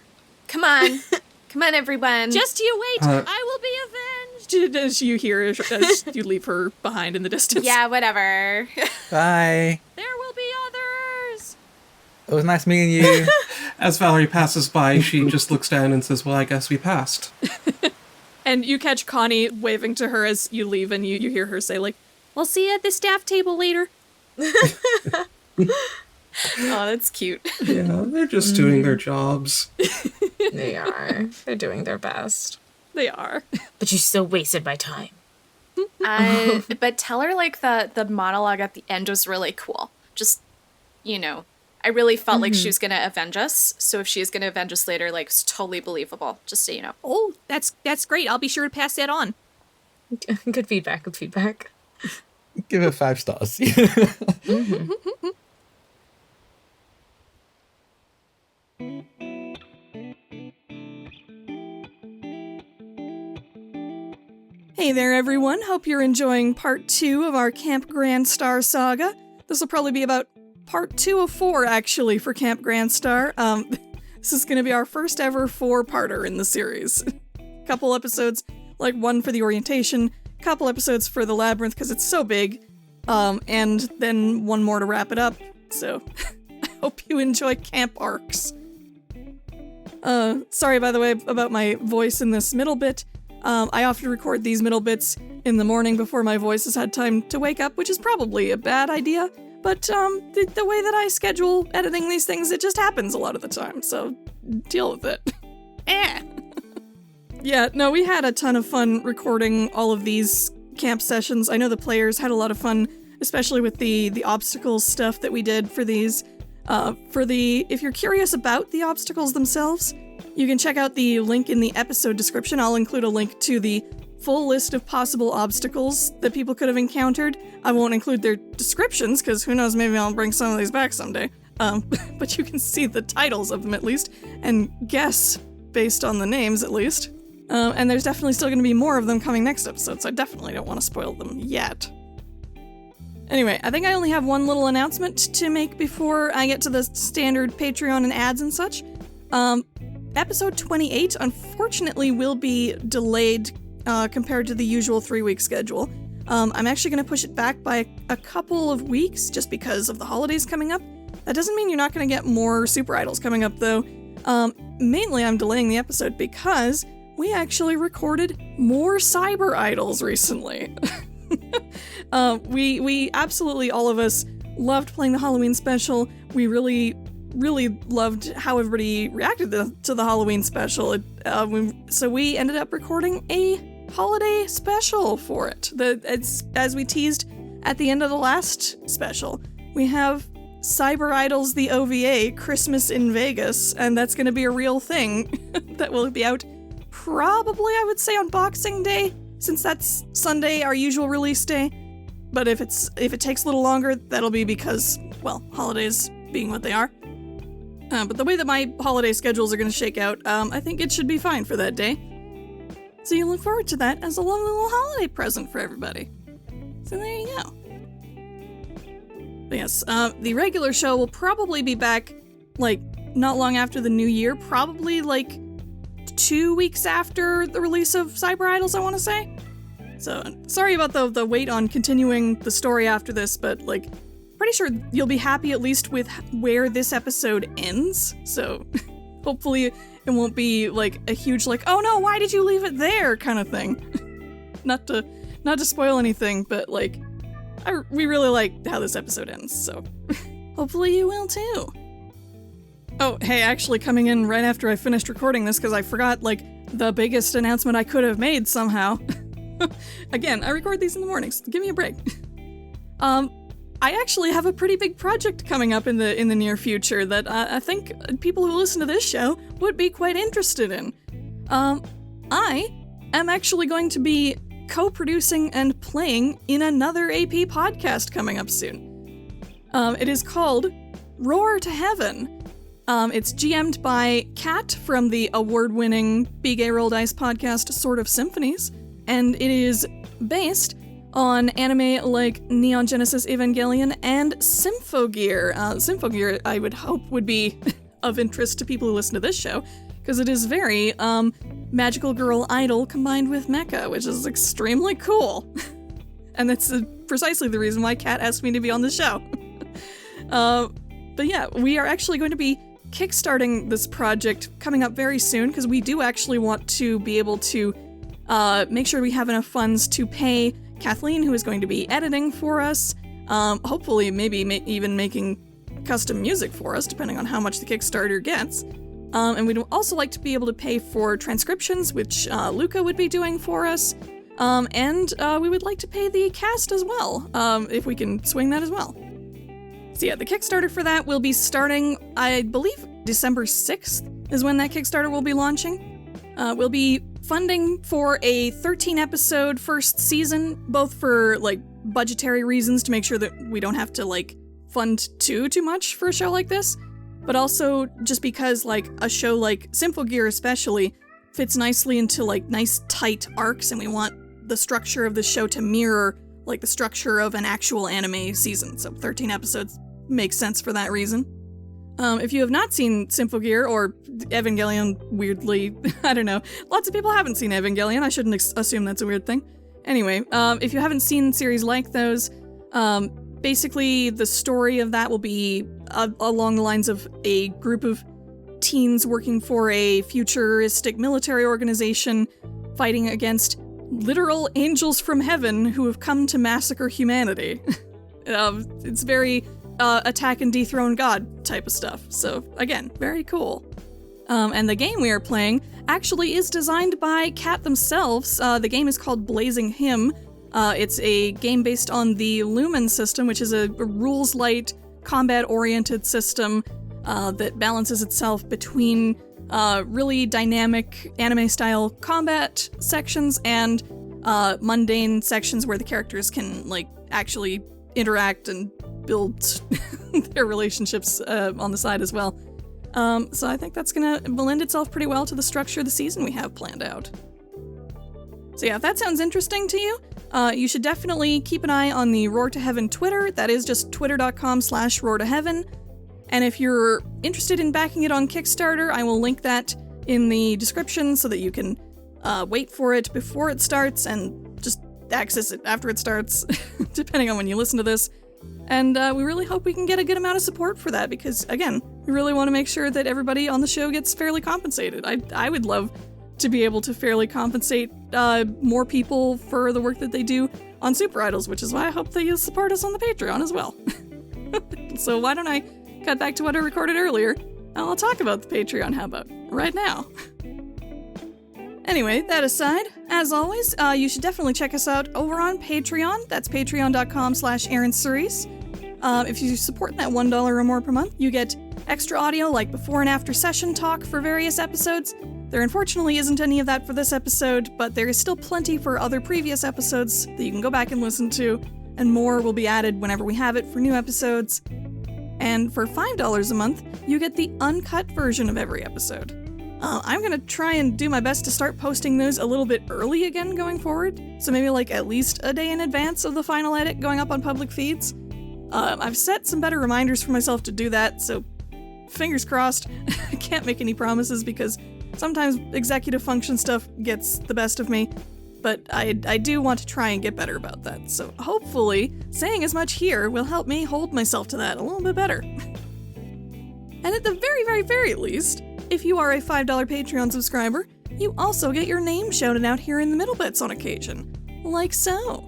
Come on. Come on, everyone. Just you wait. I will be avenged. As you hear, as you leave her behind in the distance. Yeah, whatever. Bye. There will be others. It was nice meeting you. As Valerie passes by, she just looks down and says, well, I guess we passed. And you catch Connie waving to her as you leave, and you hear her say, like, we'll see you at the staff table later. Oh, that's cute. Yeah, they're just doing their jobs. They are. They're doing their best. They are. But you still wasted my time. But tell her, like, the monologue at the end was really cool. Just, I really felt like she was going to avenge us. So if she is going to avenge us later, like, it's totally believable. Just so you know. Oh, that's great. I'll be sure to pass that on. Good feedback. Give her 5 stars. Hey there, everyone. Hope you're enjoying part 2 of our Camp Grand Star saga. This will probably be about part 2 of 4, actually, for Camp Grand Star. This is going to be our first ever 4-parter in the series. Couple episodes, like one for the orientation, couple episodes for the labyrinth, because it's so big, and then one more to wrap it up. So, I hope you enjoy camp arcs. Sorry, by the way, about my voice in this middle bit. I often record these middle bits in the morning before my voice has had time to wake up, which is probably a bad idea, but the way that I schedule editing these things, it just happens a lot of the time, so deal with it. Yeah, no, we had a ton of fun recording all of these camp sessions. I know the players had a lot of fun, especially with the obstacles stuff that we did for these. If you're curious about the obstacles themselves, you can check out the link in the episode description. I'll include a link to the full list of possible obstacles that people could have encountered. I won't include their descriptions, because who knows, maybe I'll bring some of these back someday. But you can see the titles of them at least, and guess based on the names at least. And there's definitely still going to be more of them coming next episode, so I definitely don't want to spoil them yet. Anyway, I think I only have one little announcement to make before I get to the standard Patreon and ads and such. Episode 28, unfortunately, will be delayed compared to the usual 3-week schedule. I'm actually going to push it back by a couple of weeks just because of the holidays coming up. That doesn't mean you're not going to get more SuperIdols coming up, though. Mainly, I'm delaying the episode because we actually recorded more SuperIdols recently. We absolutely, all of us, loved playing the Halloween special. We really loved how everybody reacted to the Halloween special. So we ended up recording a holiday special for it. It's as we teased at the end of the last special. We have SuperIdols the OVA, Christmas in Vegas, and that's going to be a real thing that will be out probably, I would say, on Boxing Day, since that's Sunday, our usual release day. But if it takes a little longer, that'll be because, well, holidays being what they are. But the way that my holiday schedules are going to shake out, I think it should be fine for that day. So you look forward to that as a lovely little holiday present for everybody. So there you go. But yes, the regular show will probably be back, like, not long after the new year. Probably, like, 2 weeks after the release of SuperIdols, I want to say. So, sorry about the wait on continuing the story after this, but, like, pretty sure you'll be happy at least with where this episode ends. So, hopefully it won't be, like, a huge, like, oh no, why did you leave it there kind of thing. Not to spoil anything, but, like, we really like how this episode ends, so hopefully you will too. Oh, hey, actually coming in right after I finished recording this, because I forgot, like, the biggest announcement I could have made somehow. Again, I record these in the mornings. Give me a break. I actually have a pretty big project coming up in the near future that I think people who listen to this show would be quite interested in. I am actually going to be co-producing and playing in another AP podcast coming up soon. It is called Roar to Heaven. It's GM'd by Kat from the award-winning Be Gay Roll Dice podcast, Sword of Symphonies, and it is based on anime like Neon Genesis Evangelion and Symphogear. Symphogear, I would hope, would be of interest to people who listen to this show, because it is very magical girl idol combined with mecha, which is extremely cool. And that's precisely the reason why Kat asked me to be on the show. But yeah, we are actually going to be kickstarting this project coming up very soon, because we do actually want to be able to make sure we have enough funds to pay Kathleen, who is going to be editing for us, hopefully maybe even making custom music for us, depending on how much the Kickstarter gets. And we'd also like to be able to pay for transcriptions, which Luca would be doing for us. And we would like to pay the cast as well, if we can swing that as well. So yeah, the Kickstarter for that will be starting, I believe, December 6th is when that Kickstarter will be launching. We'll be funding for a 13-episode first season, both for, like, budgetary reasons to make sure that we don't have to, like, fund too much for a show like this, but also just because, like, a show like Symphogear especially fits nicely into, like, nice tight arcs, and we want the structure of the show to mirror, like, the structure of an actual anime season. So 13 episodes makes sense for that reason. If you have not seen Symphogear or Evangelion, weirdly, I don't know. Lots of people haven't seen Evangelion. I shouldn't assume that's a weird thing. Anyway, if you haven't seen series like those, basically the story of that will be along the lines of a group of teens working for a futuristic military organization fighting against literal angels from heaven who have come to massacre humanity. It's very attack and dethrone God type of stuff. So again, very cool. And the game we are playing actually is designed by Kat themselves. The game is called Blazing Hymn. It's a game based on the Lumen system, which is a rules-light, combat-oriented system that balances itself between really dynamic anime-style combat sections and mundane sections where the characters can, like, actually interact and build their relationships on the side as well. So I think that's gonna blend itself pretty well to the structure of the season we have planned out. So yeah, if that sounds interesting to you, you should definitely keep an eye on the Roar to Heaven Twitter. That is just twitter.com/roartoheaven. And if you're interested in backing it on Kickstarter, I will link that in the description so that you can wait for it before it starts and just access it after it starts, depending on when you listen to this. And we really hope we can get a good amount of support for that because, again, we really want to make sure that everybody on the show gets fairly compensated. I would love to be able to fairly compensate more people for the work that they do on SuperIdols, which is why I hope that you'll support us on the Patreon as well. So why don't I cut back to what I recorded earlier, and I'll talk about the Patreon, how about, right now. Anyway, that aside, as always, you should definitely check us out over on Patreon. That's patreon.com/ErynCerise. If you support that $1 or more per month, you get extra audio like before and after session talk for various episodes. There unfortunately isn't any of that for this episode, but there is still plenty for other previous episodes that you can go back and listen to, and more will be added whenever we have it for new episodes. And for $5 a month, you get the uncut version of every episode. I'm gonna try and do my best to start posting those a little bit early again going forward, so maybe like at least a day in advance of the final edit going up on public feeds. I've set some better reminders for myself to do that, so fingers crossed. I can't make any promises because sometimes executive function stuff gets the best of me, but I do want to try and get better about that, so hopefully saying as much here will help me hold myself to that a little bit better. And at the very, very, very least, if you are a $5 Patreon subscriber, you also get your name shouted out here in the middle bits on occasion, like so.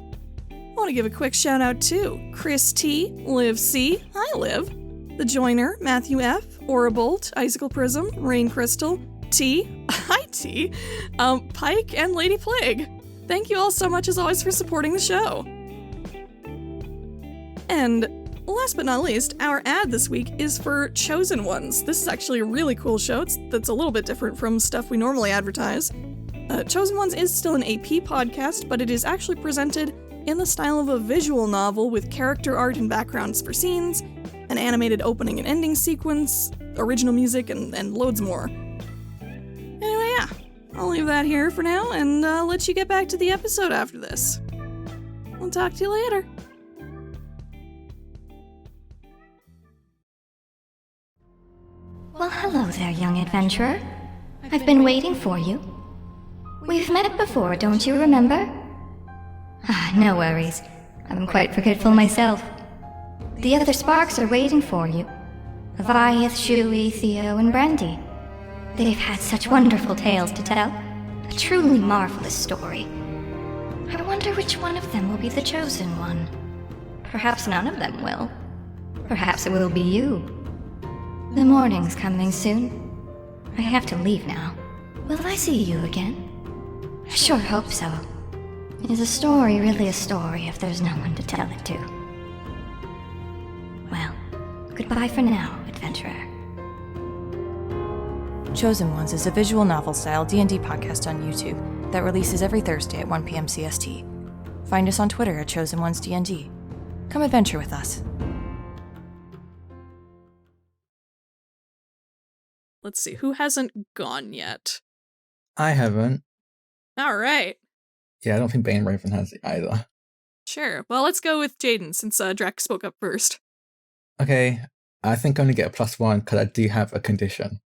I want to give a quick shout out to Chris T, Liv C, hi Liv, The Joiner, Matthew F, Aurabolt, Icicle Prism, Rain Crystal, T, hi T, Pike, and Lady Plague. Thank you all so much as always for supporting the show. And last but not least, our ad this week is for Chosen Ones. This is actually a really cool show that's a little bit different from stuff we normally advertise. Chosen Ones is still an AP podcast, but it is actually presented in the style of a visual novel with character art and backgrounds for scenes, an animated opening and ending sequence, original music, and loads more. Anyway, yeah, I'll leave that here for now and let you get back to the episode after this. I'll talk to you later. Well, hello there, young adventurer. I've been waiting for you. We've met before, don't you remember? No worries. I'm quite forgetful myself. The other Sparks are waiting for you. Aviath, Shuey, Theo, and Brandy. They've had such wonderful tales to tell. A truly marvelous story. I wonder which one of them will be the chosen one. Perhaps none of them will. Perhaps it will be you. The morning's coming soon. I have to leave now. Will I see you again? I sure hope so. Is a story really a story if there's no one to tell it to? Well, goodbye for now, adventurer. Chosen Ones is a visual novel-style D&D podcast on YouTube that releases every Thursday at 1 p.m. CST. Find us on Twitter at Chosen Ones D&D. Come adventure with us. Let's see, who hasn't gone yet? I haven't. All right. Yeah, I don't think Bane Raven has either. Sure. Well, let's go with Jaiden, since Drak spoke up first. Okay, I think I only get a +1 because I do have a condition.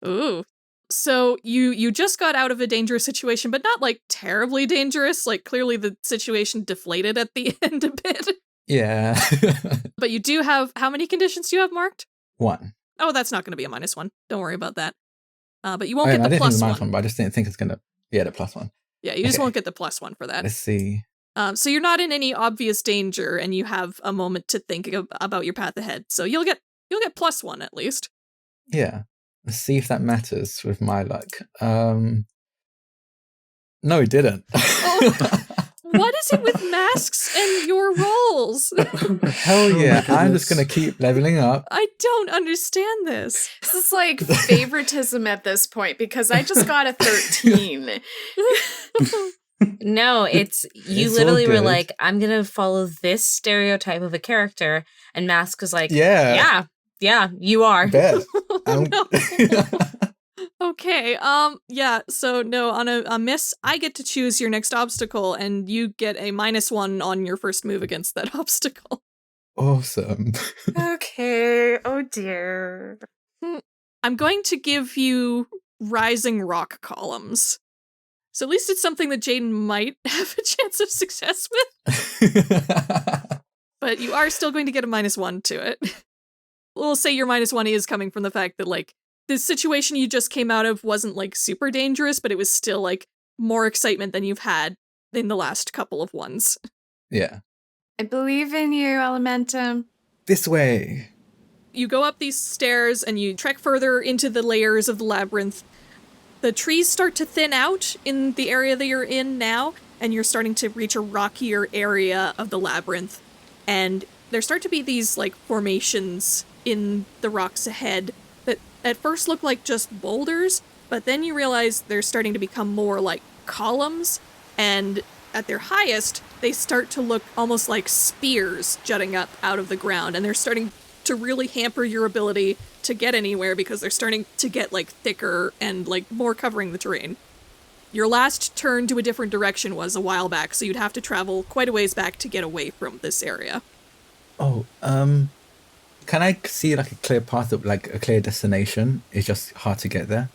Ooh. So you just got out of a dangerous situation, but not, like, terribly dangerous. Like, clearly the situation deflated at the end a bit. Yeah. But you do have... How many conditions do you have marked? 1. Oh, that's not going to be a -1. Don't worry about that. But you won't get the I didn't think +1. it was -1, but I just didn't think it's going to... Yeah, the +1. Yeah, you just won't get the +1 for that. Let's see. So you're not in any obvious danger, and you have a moment to think about your path ahead. So you'll get +1 at least. Yeah. Let's see if that matters with my luck. No, it didn't. Oh, what is it with masks and your rolls? Hell yeah, I'm just going to keep leveling up. I don't understand this. This is like favoritism at this point because I just got a 13. No, it's you It's literally all were good. like, I'm gonna follow this stereotype of a character, and Mask was like, Yeah. yeah, you are. Bet. No. Okay, yeah, so no, on a miss, I get to choose your next obstacle, and you get a -1 on your first move against that obstacle. Awesome. Okay, oh dear. I'm going to give you rising rock columns. So at least it's something that Jaiden might have a chance of success with, but you are still going to get a -1 to it. We'll say your -1 is coming from the fact that, like, the situation you just came out of wasn't, like, super dangerous, but it was still, like, more excitement than you've had in the last couple of ones. Yeah. I believe in you, Elementum. This way. You go up these stairs and you trek further into the layers of the labyrinth. The trees start to thin out in the area that you're in now, and you're starting to reach a rockier area of the labyrinth. And there start to be these, like, formations in the rocks ahead that at first look like just boulders, but then you realize they're starting to become more like columns, and at their highest, they start to look almost like spears jutting up out of the ground, and they're starting to really hamper your ability to get anywhere because they're starting to get, like, thicker and, like, more covering the terrain. Your last turn to a different direction was a while back, so you'd have to travel quite a ways back to get away from this area. Oh, can I see, like, a clear path of, like, a clear destination? It's just hard to get there.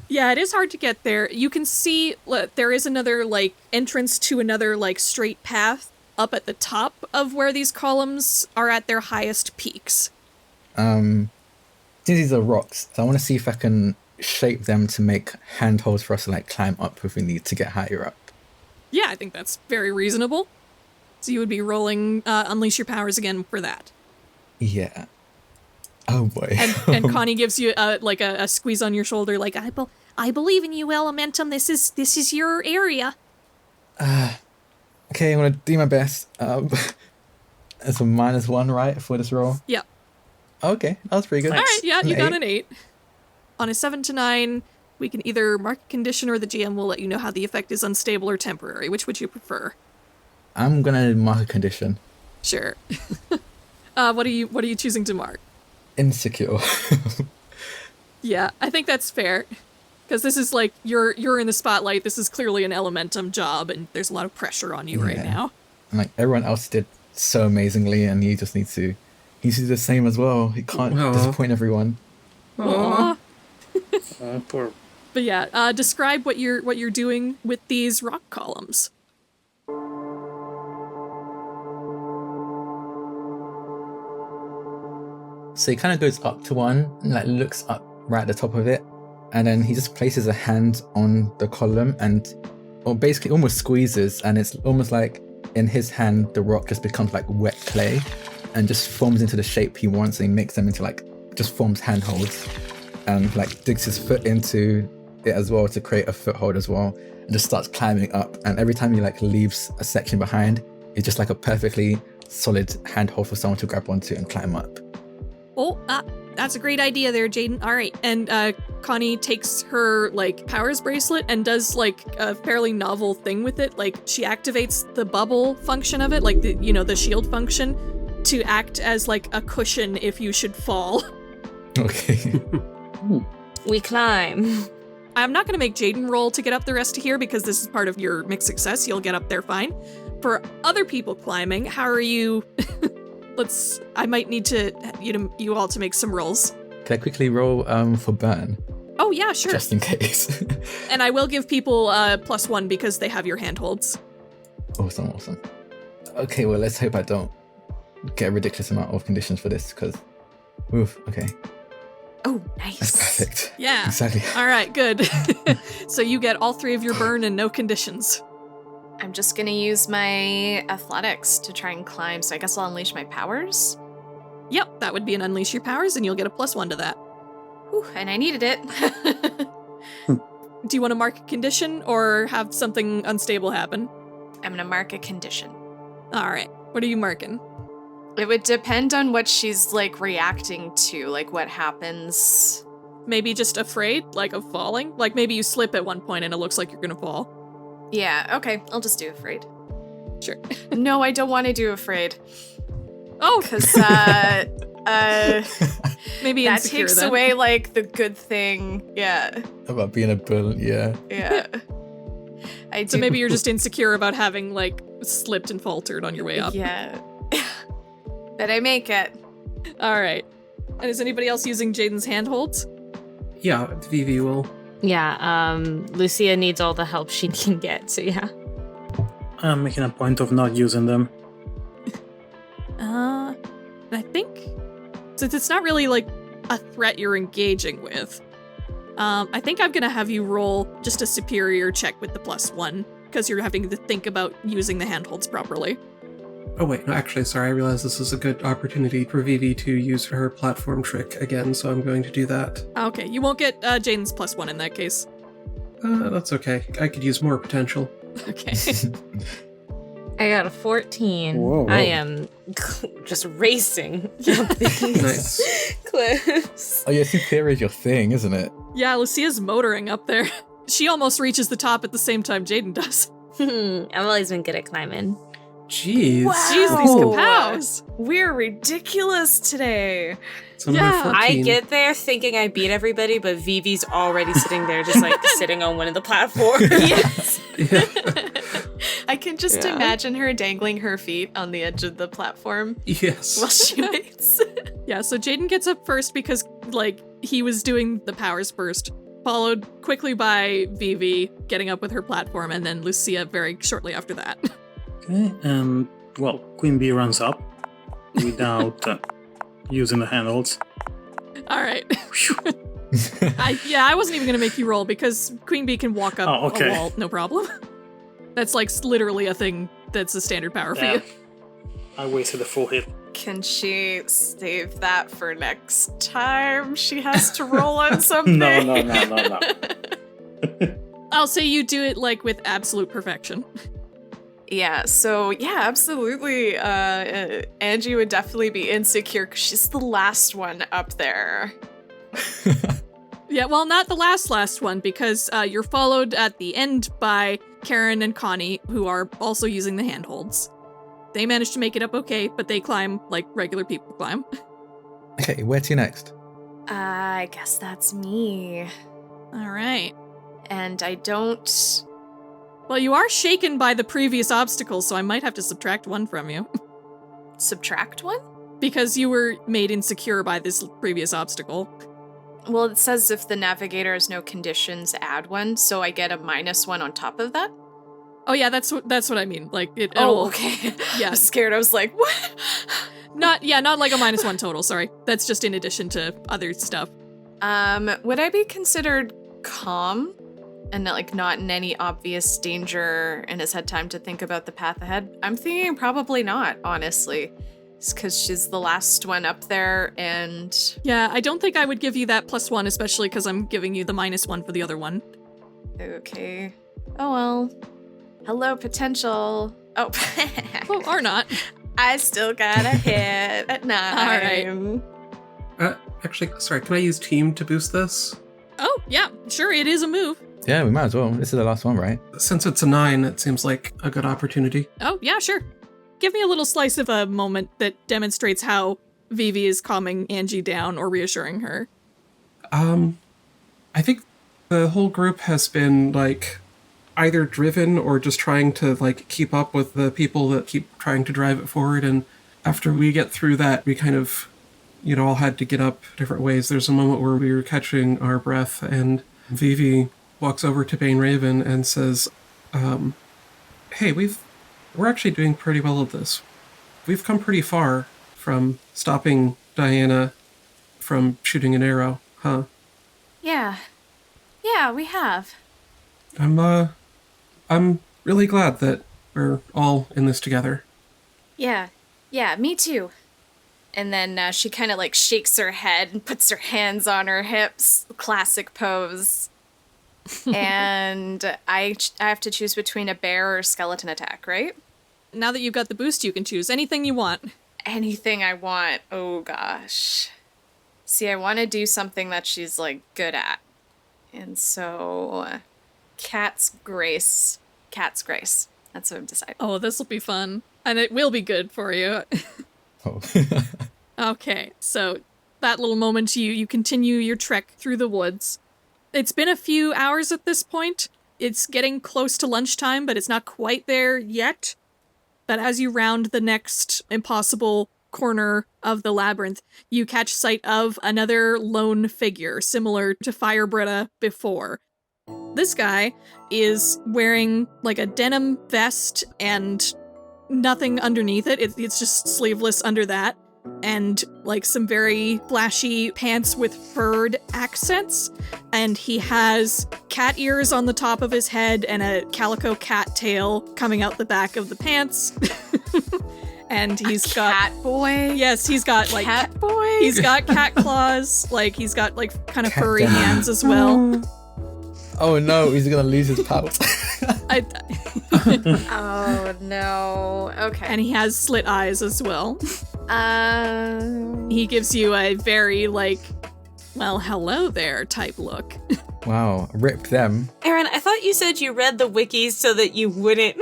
Yeah, it is hard to get there. You can see there is another, like, entrance to another, like, straight path up at the top of where these columns are at their highest peaks. These are rocks, so I want to see if I can shape them to make handholds for us to, like, climb up if we need to get higher up. Yeah, I think that's very reasonable. So you would be rolling Unleash Your Powers again for that. Yeah. Oh boy. And Connie gives you a squeeze on your shoulder, like, I believe in you, Elementum. This is your area. Okay, I'm gonna do my best. It's a -1, right, for this roll? Yep. Okay, that was pretty good. All right, yeah, you got an 8. 8. On a 7 to 9, we can either mark a condition or the GM will let you know how the effect is unstable or temporary. Which would you prefer? I'm gonna mark a condition. Sure. What are you choosing to mark? Insecure. Yeah, I think that's fair. Because this is like, you're in the spotlight, this is clearly an Elementum job, and there's a lot of pressure on you right now. And like everyone else did so amazingly, and you just need to do the same as well. He can't disappoint everyone. Aww. Poor. But yeah, describe what you're doing with these rock columns. So he kind of goes up to one and like looks up right at the top of it, and then he just places a hand on the column or basically almost squeezes, and it's almost like in his hand the rock just becomes like wet clay and just forms into the shape he wants, and he makes them into like just forms handholds, and like digs his foot into it as well to create a foothold as well, and just starts climbing up. And every time he like leaves a section behind, it's just like a perfectly solid handhold for someone to grab onto and climb up. Oh, that's a great idea there, Jaiden. All right. And Connie takes her like powers bracelet and does like a fairly novel thing with it. Like she activates the bubble function of it, like the shield function, to act as like a cushion if you should fall. Okay. We climb. I'm not going to make Jaiden roll to get up the rest of here because this is part of your mixed success. You'll get up there fine. For other people climbing, how are you? I might need to you all to make some rolls. Can I quickly roll for burn? Oh yeah, sure. Just in case. And I will give people +1 because they have your handholds. Awesome. Okay, well let's hope I don't get a ridiculous amount of conditions for this, because okay. Oh, nice. That's perfect. Yeah. Exactly. All right, good. So you get all 3 of your burn and no conditions. I'm just gonna use my athletics to try and climb, so I guess I'll unleash my powers. Yep, that would be an unleash your powers, and you'll get a +1 to that. Whew, and I needed it. Do you want to mark a condition or have something unstable happen? I'm gonna mark a condition. All right. What are you marking? It would depend on what she's like reacting to, like what happens. Maybe just afraid, like of falling? Like maybe you slip at one point and it looks like you're gonna fall. Yeah, okay, I'll just do afraid. Sure. No, I don't want to do afraid. Oh, Because, maybe that insecure takes then. away, like, the good thing. Yeah. About being a bull, yeah. Yeah. I do. So maybe you're just insecure about having, like, slipped and faltered on your way up. Yeah. But I make it. All right. And is anybody else using Jaiden's handholds? Yeah, Vivi will. Yeah, Lucia needs all the help she can get, so yeah. I'm making a point of not using them. I think, since it's not really, like, a threat you're engaging with, I think I'm gonna have you roll just a superior check with the +1, because you're having to think about using the handholds properly. Oh wait, no, actually, sorry, I realize this is a good opportunity for Vivi to use her platform trick again, so I'm going to do that. Okay, you won't get Jaiden's +1 in that case. That's okay. I could use more potential. Okay. I got a 14. Whoa. I am just racing up these Nice. cliffs. Oh yeah, superior is your thing, isn't it? Yeah, Lucia's motoring up there. She almost reaches the top at the same time Jaiden does. I've always been good at climbing. Jeez. Wow. Jeez, these kapows! We're ridiculous today. It's number Yeah, 14. I get there thinking I beat everybody, but Vivi's already sitting there just like sitting on one of the platforms. Yes. Yeah. I can just Yeah. imagine her dangling her feet on the edge of the platform Yes. while she waits. Yeah, so Jaiden gets up first because, like, he was doing the powers first, followed quickly by Vivi getting up with her platform, and then Lucia very shortly after that. Okay, well, Queen Bee runs up without using the handles. All right. I wasn't even going to make you roll because Queen Bee can walk up Oh, okay. a wall, no problem. That's, like, literally a thing that's a standard power for you. I wasted a full hit. Can she save that for next time? She has to roll on something. No. I'll say you do it, like, with absolute perfection. Yeah, so yeah, absolutely. Angie would definitely be insecure because she's the last one up there. Yeah, well, not the last one, because you're followed at the end by Karen and Connie, who are also using the handholds. They managed to make it up okay, but they climb like regular people climb. Okay, where to next? I guess that's me. All right. And I don't... Well, you are shaken by the previous obstacle, so I might have to subtract 1 from you. Subtract 1? Because you were made insecure by this previous obstacle. Well, it says if the navigator has no conditions, add 1, so I get a -1 on top of that? Oh yeah, that's what I mean. Like it. Oh, okay. Yeah. I was scared. I was like, what? Not like a -1 total. Sorry, that's just in addition to other stuff. Would I be considered calm and not in any obvious danger and has had time to think about the path ahead? I'm thinking probably not, honestly. It's because she's the last one up there, and yeah, I don't think I would give you that +1, especially because I'm giving you the -1 for the other one. Okay. Oh well. Hello, potential. Oh. Well, or not. I still got a hit at 9. All right. Actually, sorry, can I use team to boost this? Oh, yeah, sure, it is a move. Yeah, we might as well. This is the last one, right? Since it's a 9, it seems like a good opportunity. Oh, yeah, sure. Give me a little slice of a moment that demonstrates how Vivi is calming Angie down or reassuring her. I think the whole group has been, either driven or just trying to, keep up with the people that keep trying to drive it forward, and after we get through that, we kind of, all had to get up different ways. There's a moment where we were catching our breath, and Vivi walks over to Bane Raven and says, hey, we're actually doing pretty well at this. We've come pretty far from stopping Diana from shooting an arrow, huh? Yeah. Yeah, we have. I'm really glad that we're all in this together. Yeah, me too. And then she kind of shakes her head and puts her hands on her hips, classic pose. And I have to choose between a bear or skeleton attack, right? Now that you've got the boost, you can choose anything you want. Anything I want. Oh gosh. See, I want to do something that she's good at. And so Cat's Grace. That's what I've decided. Oh, this will be fun. And it will be good for you. Oh. Okay, so that little moment you continue your trek through the woods. It's been a few hours at this point. It's getting close to lunchtime, but it's not quite there yet. But as you round the next impossible corner of the labyrinth, you catch sight of another lone figure, similar to Fire Brita before. This guy is wearing a denim vest and nothing underneath it. It's just sleeveless under that. And some very flashy pants with furred accents. And he has cat ears on the top of his head and a calico cat tail coming out the back of the pants. And he's got cat boy. Yes, he's got cat boy. He's got cat claws. He's got kind of furry hands as well. Oh no, he's gonna lose his pouch. Oh no. Okay. And he has slit eyes as well. He gives you a very well, hello there type look. Wow, rip them. Erin, I thought you said you read the wikis so that you wouldn't.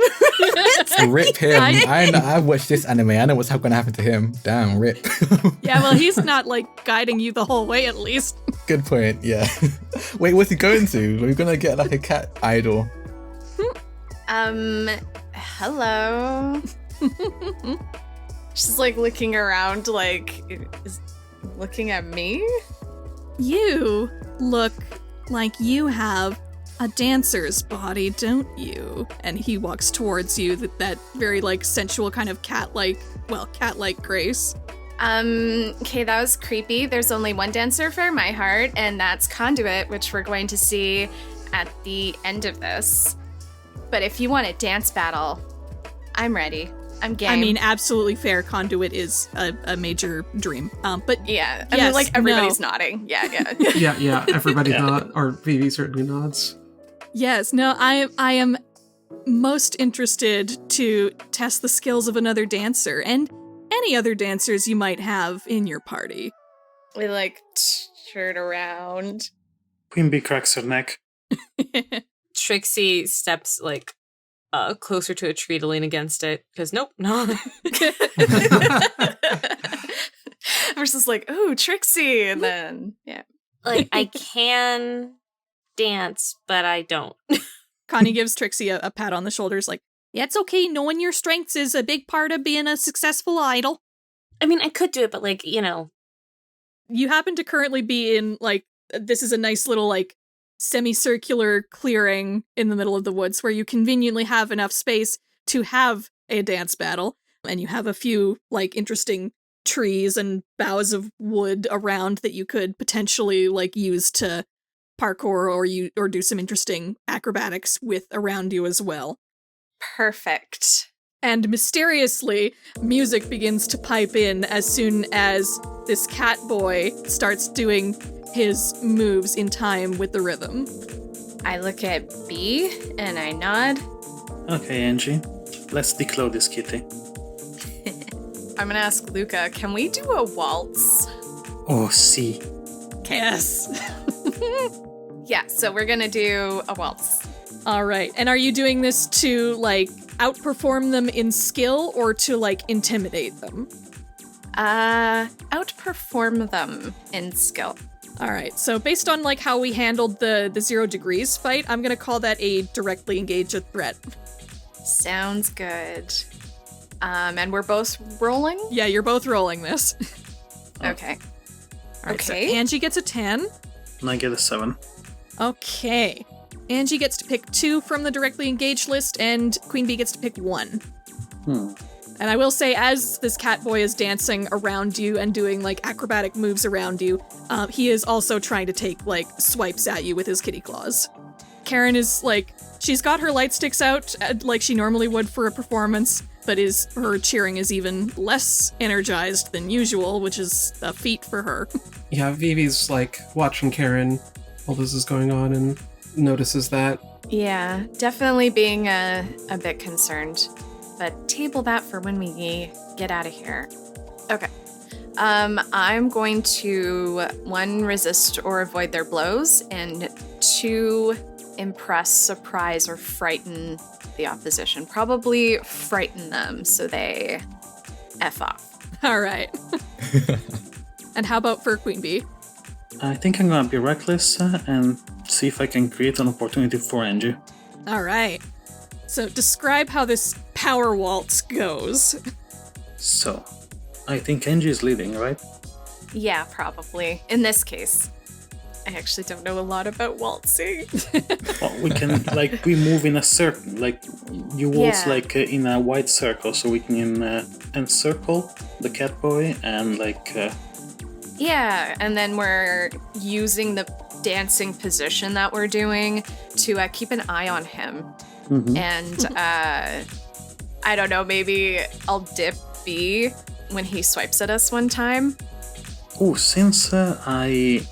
Rip him. I watched this anime. I know what's going to happen to him. Damn, rip. Yeah, well, he's not guiding you the whole way at least. Good point, yeah. Wait, what's he going to? We're going to get a cat idol. Hello. She's looking around is looking at me? You look like you have a dancer's body, don't you? And he walks towards you, that very sensual kind of cat-like grace. Okay, that was creepy. There's only one dancer for my heart, and that's Conduit, which we're going to see at the end of this. But if you want a dance battle, I'm ready. I'm game. I mean, absolutely fair. Conduit is a major dream. But yeah, I mean, everybody's nodding. Yeah. yeah. Everybody nod, or Vivi certainly nods. Yes. No, I am most interested to test the skills of another dancer and any other dancers you might have in your party. We turn around. Queen Bee cracks her neck. Trixie steps closer to a tree to lean against it, because nope, no. Versus ooh, Trixie, and then, yeah. Like, I can dance, but I don't. Connie gives Trixie a pat on the shoulders like, yeah, it's okay. Knowing your strengths is a big part of being a successful idol. I mean, I could do it, but, like, you know. You happen to currently be in, like, this is a nice little, like, semicircular clearing in the middle of the woods where you conveniently have enough space to have a dance battle. And you have a few, like, interesting trees and boughs of wood around that you could potentially, like, use to parkour or do some interesting acrobatics with around you as well. Perfect. And mysteriously, music begins to pipe in as soon as this cat boy starts doing his moves in time with the rhythm. I look at B and I nod. Okay, Angie, let's declaw this kitty. I'm gonna ask Luca, can we do a waltz? Oh, see. Yes. Yeah, so we're gonna do a waltz. All right. And are you doing this to, like, outperform them in skill or to, like, intimidate them? Outperform them in skill. All right. So based on, like, how we handled the 0 degrees fight, I'm going to call that a directly engage a threat. Sounds good. And we're both rolling? Yeah, you're both rolling this. Okay. All right, Okay. So Angie gets a 10. And I get a 7. Okay. Angie gets to pick 2 from the directly engaged list, and Queen Bee gets to pick 1. And I will say, as this cat boy is dancing around you and doing, like, acrobatic moves around you, he is also trying to take, like, swipes at you with his kitty claws. Karen is, like, she's got her light sticks out like she normally would for a performance, but her cheering is even less energized than usual, which is a feat for her. Yeah, Vivi's, like, watching Karen while this is going on and notices that. Yeah, definitely being a bit concerned. But table that for when we get out of here. Okay. I'm going to 1, resist or avoid their blows, and 2, impress, surprise, or frighten the opposition. Probably frighten them so they F off. All right. And how about for Queen Bee? I think I'm gonna be reckless and see if I can create an opportunity for Angie. All right. So describe how this power waltz goes. So, I think Angie is leading, right? Yeah, probably. In this case. I actually don't know a lot about waltzing. Well, we can, like, we move in a circle. Like, you waltz, Yeah. like, in a wide circle, so we can encircle the cat boy and, like... Yeah, and then we're using the dancing position that we're doing to keep an eye on him. Mhm. And I don't know, maybe I'll dip B when he swipes at us one time. Oh, since I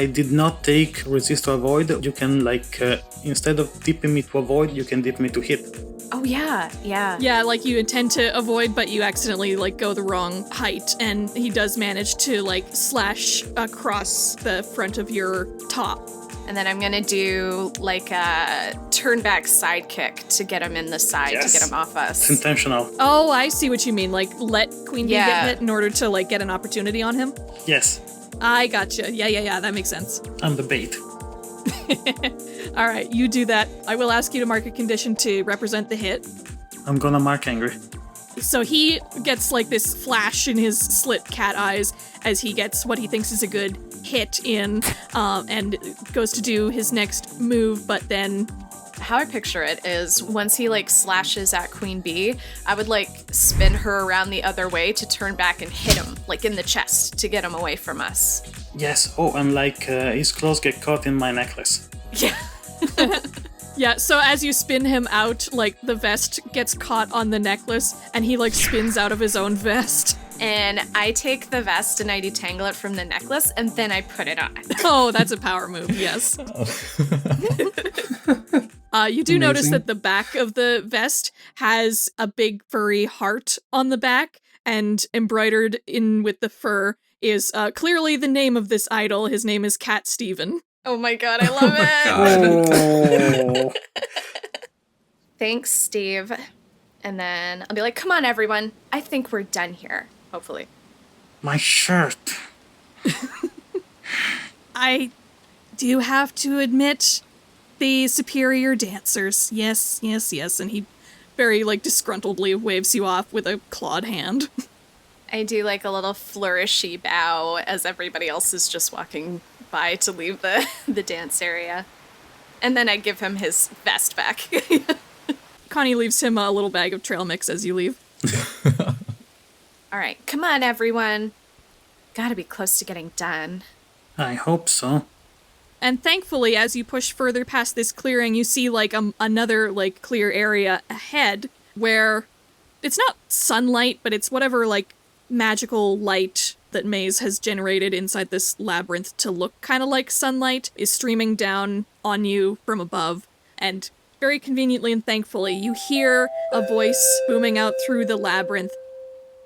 did not take resist or avoid, you can, like, instead of dipping me to avoid, you can dip me to hit. Oh, yeah. Yeah, like you intend to avoid, but you accidentally, like, go the wrong height, and he does manage to, like, slash across the front of your top. And then I'm gonna do, like, a turn back side kick to get him in the side, Yes. to get him off It's us. intentional. Oh, I see what you mean. Like, let Queen Bee Yeah. get hit in order to, like, get an opportunity on him? Yes, I gotcha. Yeah, that makes sense. I'm the bait. All right, you do that. I will ask you to mark a condition to represent the hit. I'm gonna mark angry. So he gets, like, this flash in his slit cat eyes as he gets what he thinks is a good hit in, and goes to do his next move, but then... How I picture it is once he, like, slashes at Queen Bee, I would, like, spin her around the other way to turn back and hit him, like, in the chest to get him away from us. Yes, oh, and, like, his claws get caught in my necklace. Yeah. Yeah, so as you spin him out, like, the vest gets caught on the necklace, and he, like, spins out of his own vest. And I take the vest and I detangle it from the necklace, and then I put it on. Oh, that's a power move, yes. You do notice Amazing. that the back of the vest has a big furry heart on the back, and embroidered in with the fur is clearly the name of this idol. His name is Cat Steven. Oh my god, I love it! Oh. Thanks, Steve. And then I'll be like, come on, everyone. I think we're done here. Hopefully. My shirt. I do have to admit, the superior dancers. Yes. And he very, disgruntledly waves you off with a clawed hand. I do like a little flourishy bow as everybody else is just walking by to leave the dance area. And then I give him his vest back. Connie leaves him a little bag of trail mix as you leave. All right, come on, everyone. Gotta be close to getting done. I hope so. And thankfully, as you push further past this clearing, you see, another, clear area ahead where it's not sunlight, but it's whatever, magical light that Maze has generated inside this labyrinth to look kind of like sunlight is streaming down on you from above. And very conveniently and thankfully, you hear a voice booming out through the labyrinth.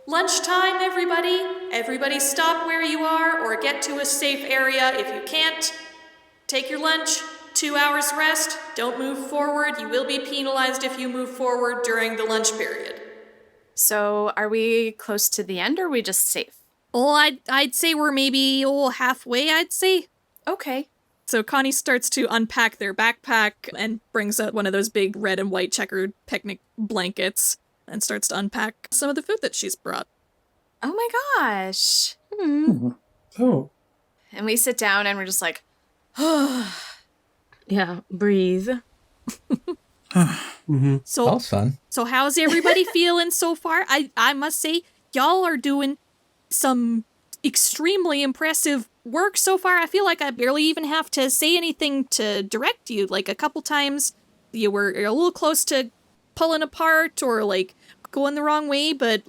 Lunchtime, everybody! Everybody stop where you are or get to a safe area if you can't. Take your lunch, 2 hours rest, don't move forward. You will be penalized if you move forward during the lunch period. So are we close to the end or are we just safe? Oh, I'd say we're maybe halfway, I'd say. Okay. So Connie starts to unpack their backpack and brings out one of those big red and white checkered picnic blankets and starts to unpack some of the food that she's brought. Oh my gosh. Oh. And we sit down and we're just like, Yeah, breathe. So That was fun. So how's everybody feeling so far? I must say, y'all are doing some extremely impressive work so far. I feel like I barely even have to say anything to direct you. A couple times you were a little close to pulling apart or going the wrong way, but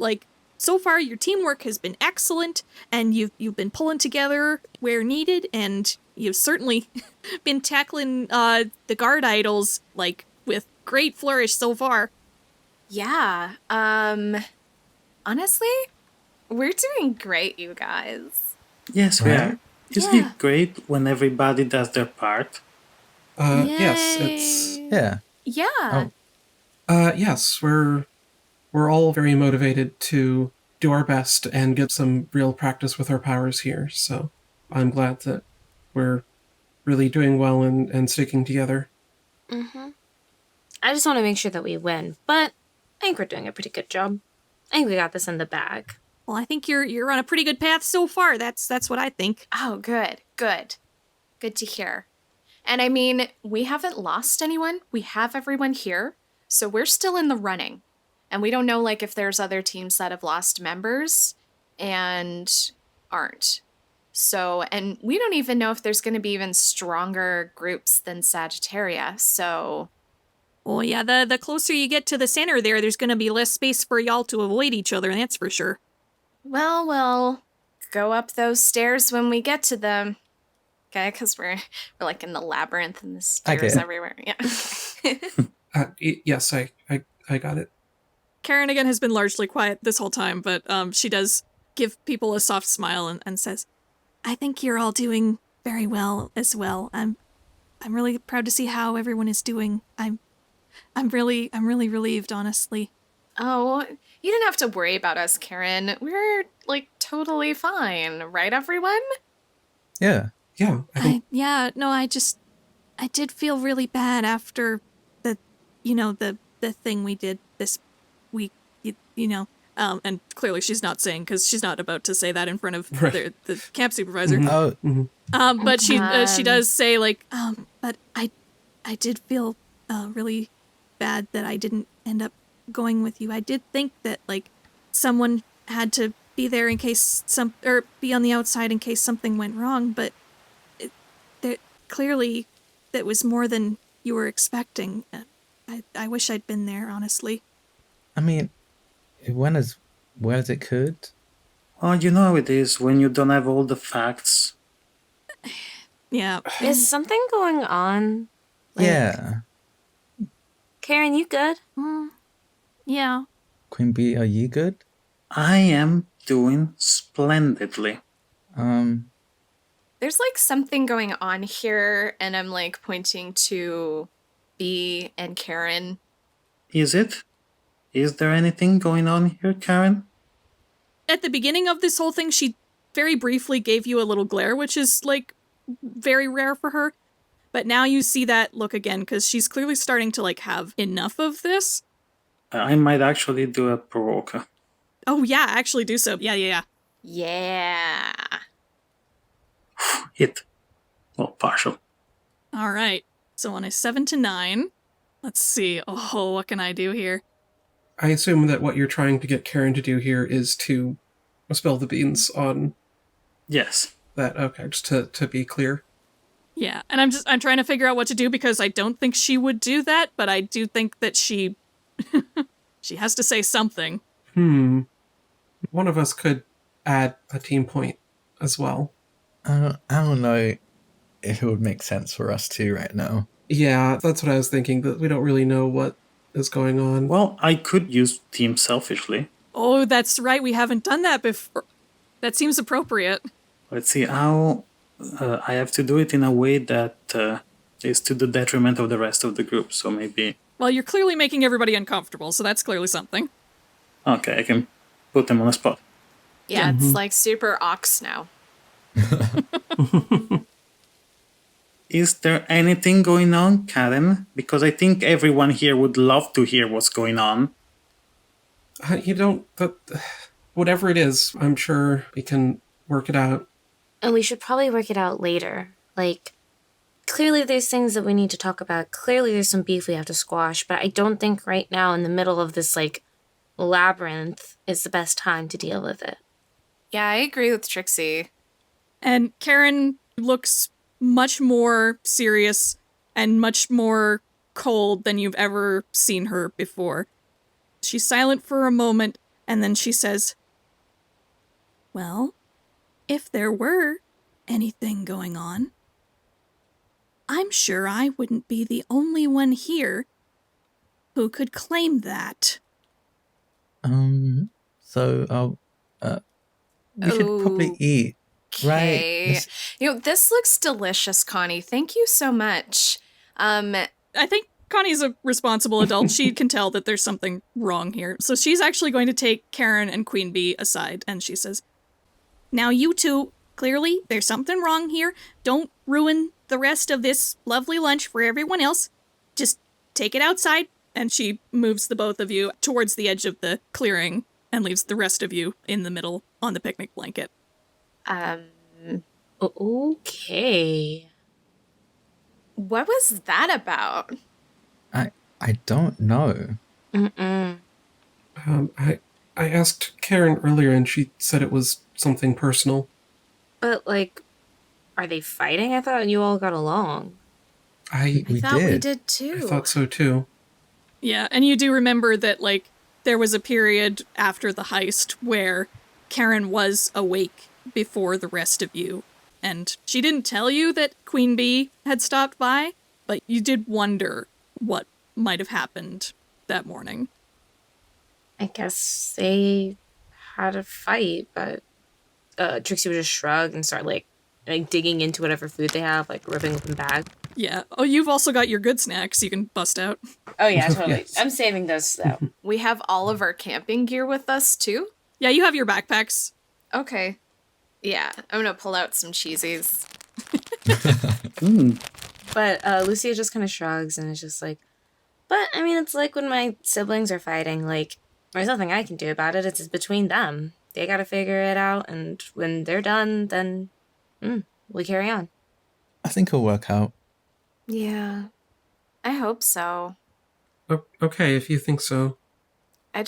so far your teamwork has been excellent and you've been pulling together where needed, and you've certainly been tackling the guard idols with great flourish so far. yeah, honestly, we're doing great, you guys. Yes, we Right. are. Isn't Yeah. it great when everybody does their part? Yes, it's Yeah. Yeah. yes, we're all very motivated to do our best and get some real practice with our powers here. So I'm glad that we're really doing well and sticking together. I just want to make sure that we win, but I think we're doing a pretty good job. I think we got this in the bag. Well, I think you're on a pretty good path so far. That's what I think. Oh, good. Good to hear. And I mean, we haven't lost anyone. We have everyone here. So we're still in the running. And we don't know, if there's other teams that have lost members and aren't. So, and we don't even know if there's going to be even stronger groups than Sagittaria. So, Oh yeah, the closer you get to the center there's going to be less space for y'all to avoid each other, that's for sure. well, we'll go up those stairs when we get to them. Okay, because we're in the labyrinth and the I get stairs it. everywhere. Yeah. Yes, I got it. Karen again has been largely quiet this whole time, but she does give people a soft smile and says, "I think you're all doing very well as well. I'm really proud to see how everyone is doing. I'm really relieved, honestly." Oh, you didn't have to worry about us, Karen. We're totally fine, right, everyone? Yeah. Yeah, I think I did feel really bad after the thing we did this week, and clearly she's not saying, because she's not about to say that in front of Right. the camp supervisor. Oh, But she does say but I did feel really bad that I didn't end up going with you. I did think that someone had to be there in case be on the outside in case something went wrong, but clearly that was more than you were expecting. I wish I'd been there, honestly. I mean, it went as well as it could. Well, you know how it is when you don't have all the facts. Yeah. Is something going on? Yeah. Karen, you good? Yeah. Queen Bee, are you good? I am doing splendidly. There's something going on here, and I'm pointing to B and Karen. Is it? Is there anything going on here, Karen? At the beginning of this whole thing, she very briefly gave you a little glare, which is very rare for her. But now you see that look again, because she's clearly starting to, like, have enough of this. I might actually do a provoker. Oh, yeah, actually do so. Yeah. Yeah. Hit. Well, partial. All right. So on a 7 to 9, let's see. Oh, what can I do here? I assume that what you're trying to get Karen to do here is to spill the beans on Yes. that. Okay, just to be clear. Yeah, and I'm trying to figure out what to do because I don't think she would do that, but I do think that she has to say something. One of us could add a team point as well. I don't know if it would make sense for us to right now. Yeah, that's what I was thinking, but we don't really know what is going on. Well, I could use team selfishly. Oh, that's right, we haven't done that before. That seems appropriate. Let's see how I have to do it in a way that is to the detriment of the rest of the group. So maybe... Well, you're clearly making everybody uncomfortable, so that's clearly something. Okay, I can put them on a spot. Yeah, it's like super ox now. Is there anything going on, Karen? Because I think everyone here would love to hear what's going on. Whatever it is, I'm sure we can work it out. And we should probably work it out later. Like, clearly there's things that we need to talk about. Clearly there's some beef we have to squash. But I don't think right now in the middle of this, like, labyrinth is the best time to deal with it. Yeah, I agree with Trixie. And Karen looks much more serious and much more cold than you've ever seen her before. She's silent for a moment, and then she says, "Well, if there were anything going on, I'm sure I wouldn't be the only one here who could claim that." So we should probably eat, right? Okay. This looks delicious, Connie. Thank you so much. I think Connie's a responsible adult. She can tell that there's something wrong here. So she's actually going to take Karen and Queen Bee aside, and she says, "Now you two, clearly there's something wrong here. Don't ruin the rest of this lovely lunch for everyone else. Just take it outside." And she moves the both of you towards the edge of the clearing and leaves the rest of you in the middle on the picnic blanket. Okay. What was that about? I don't know. I asked Karen earlier and she said it was something personal. But, like, are they fighting? I thought you all got along. I We did too. I thought so too. Yeah, and you do remember that, like, there was a period after the heist where Karen was awake before the rest of you. And she didn't tell you that Queen Bee had stopped by, but you did wonder what might have happened that morning. I guess they had a fight, but Trixie would just shrug and start, like digging into whatever food they have, like ripping open bag. Yeah. Oh, you've also got your good snacks you can bust out. Oh, yeah, totally. Yes. I'm saving those, though. We have all of our camping gear with us, too? Yeah, you have your backpacks. Okay. Yeah, I'm gonna pull out some cheesies. But Lucia just kind of shrugs and is just like, but, I mean, it's like when my siblings are fighting, like, there's nothing I can do about it. It's between them. They gotta figure it out, and when they're done, then we carry on. I think it'll work out. Yeah, I hope so. Okay, if you think so. I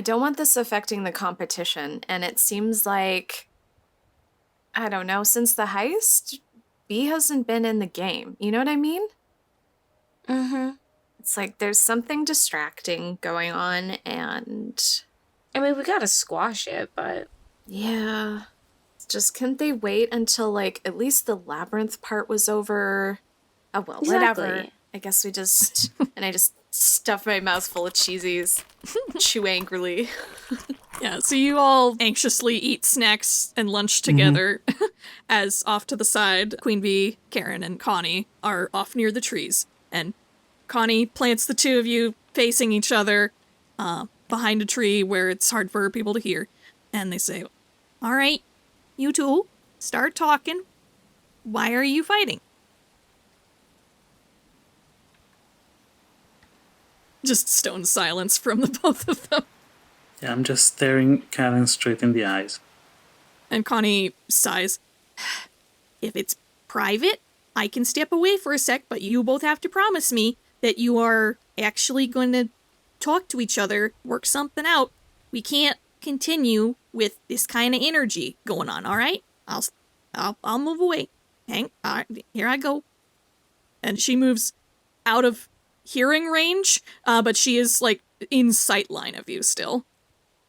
don't want this affecting the competition, and it seems like, I don't know, since the heist, B hasn't been in the game. You know what I mean? Mm-hmm. It's like there's something distracting going on, and... I mean, we gotta squash it, but... Yeah. Just couldn't they wait until, like, at least the labyrinth part was over? Oh, well, Exactly. whatever. I guess we just... and I just stuff my mouth full of cheesies. Chew angrily. Yeah, so you all anxiously eat snacks and lunch together as off to the side, Queen Bee, Karen, and Connie are off near the trees. And Connie plants the two of you facing each other behind a tree where it's hard for people to hear. And they say, "All right, you two, start talking. why are you fighting? Just stone silence from the both of them. Yeah, I'm just staring Karen straight in the eyes. And Connie sighs. If it's private, I can step away for a sec, but you both have to promise me that you are actually going to talk to each other, work something out. We can't continue with this kind of energy going on, all right? I'll move away. All right, here I go. And she moves out of hearing range, but she is, like, in sight line of you still.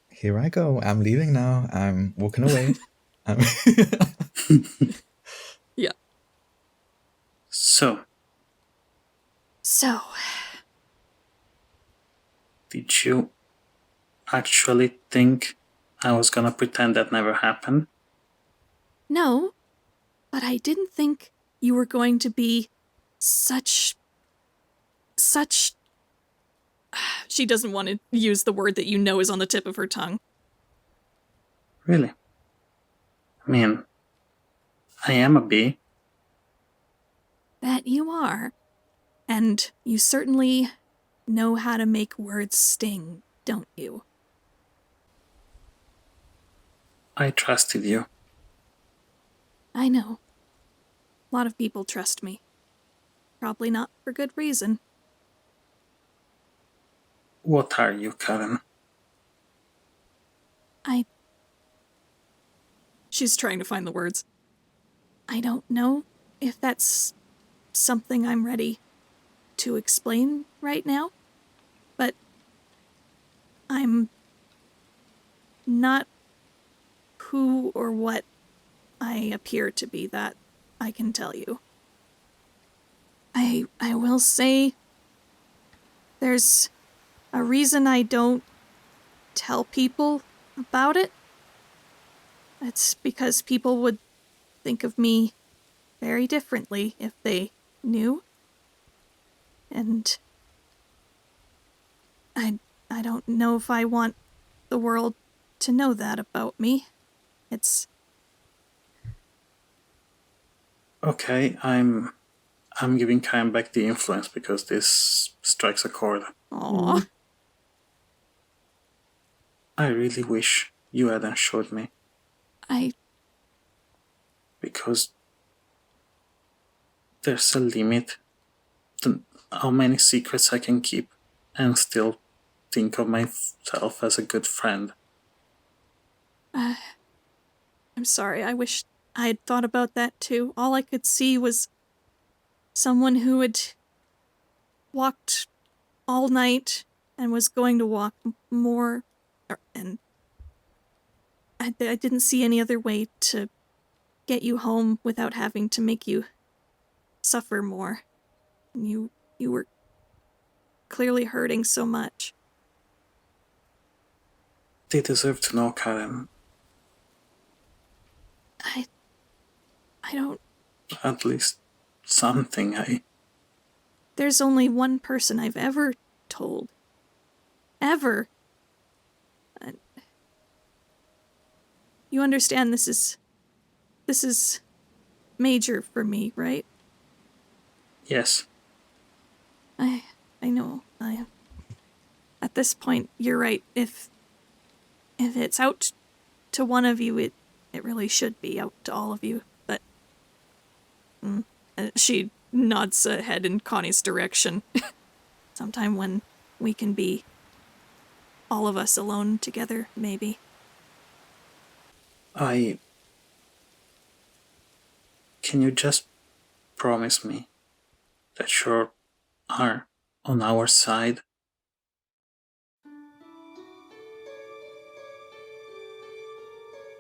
Here I go. I'm leaving now. I'm walking away. Yeah. So, did you actually think I was gonna pretend that never happened? No, but I didn't think you were going to be such... She doesn't want to use the word that you know is on the tip of her tongue. Really? I mean, I am a bee. That you are. And you certainly know how to make words sting, don't you? I trusted you. I know. A lot of people trust me. Probably not for good reason. What are you, Karen? She's trying to find the words. I don't know if that's something I'm ready to explain right now, but I'm not who or what I appear to be, that I can tell you. I will say there's a reason I don't tell people about it. It's because people would think of me very differently if they knew. And I don't know if I want the world to know that about me. It's... Okay, I'm giving Karen back the influence because this strikes a chord. Aww. I really wish you hadn't showed me. Because there's a limit to how many secrets I can keep and still think of myself as a good friend. I'm sorry, I wish I had thought about that too. All I could see was someone who had walked all night and was going to walk more, and I didn't see any other way to get you home without having to make you suffer more. You were clearly hurting so much. They deserve to know, Karen. I don't... At least something. There's only one person I've ever told. Ever. You understand this is major for me, right? Yes. I know. At this point, you're right. If it's out to one of you, it really should be out to all of you. But she nods a head in Connie's direction. Sometime when we can be all of us alone together, maybe. Can you just promise me that you are on our side?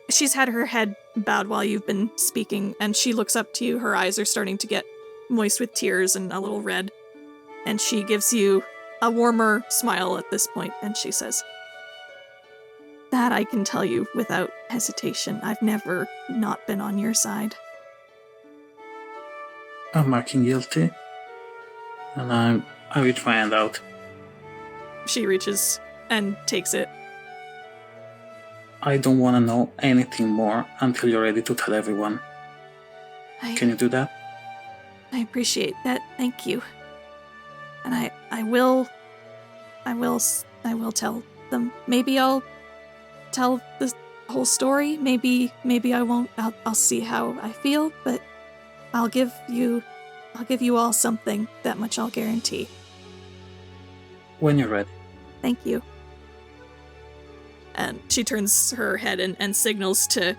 She's had her head bowed while you've been speaking, and she looks up to you. Her eyes are starting to get moist with tears and a little red. And she gives you a warmer smile at this point, and she says, "That I can tell you without hesitation. I've never not been on your side." I'm marking guilty, and I reach my hand out. She reaches and takes it. I don't want to know anything more until you're ready to tell everyone. Can you do that? I appreciate that. Thank you. And I will tell them. Maybe I'll tell the whole story. Maybe I won't. I'll see how I feel, but I'll give you all something. That much I'll guarantee. When you're ready. Thank you. And she turns her head and signals to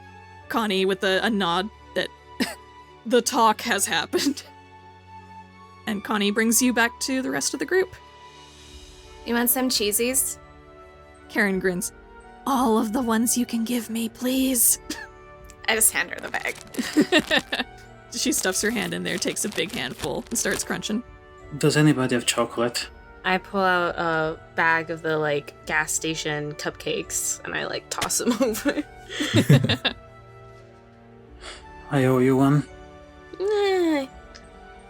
Connie with a nod that the talk has happened. And Connie brings you back to the rest of the group. You want some cheesies? Karen grins. All of the ones you can give me, please. I just hand her the bag. She stuffs her hand in there, takes a big handful, and starts crunching. Does anybody have chocolate? I pull out a bag of the, like, gas station cupcakes, and I, like, toss them over. I owe you one.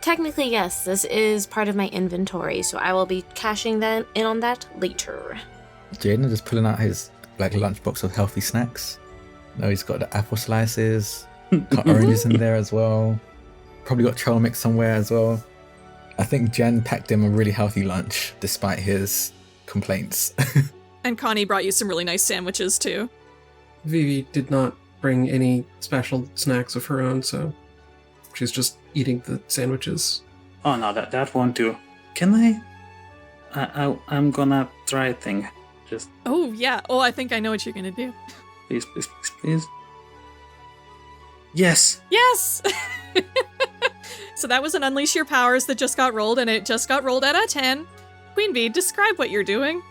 Technically, yes. This is part of my inventory, so I will be cashing in on that later. Jaiden is just pulling out his lunchbox of healthy snacks. No, he's got the apple slices, got oranges in there as well. Probably got trail mix somewhere as well. I think Jen packed him a really healthy lunch, despite his complaints. And Connie brought you some really nice sandwiches too. Vivi did not bring any special snacks of her own, so she's just eating the sandwiches. Oh no, that one too. Can I'm gonna try a thing. Just Oh yeah. Oh, I think I know what you're gonna do. please. Yes. Yes. So that was an Unleash Your Powers that just got rolled, and it just got rolled out of 10. Queen Bee, describe what you're doing.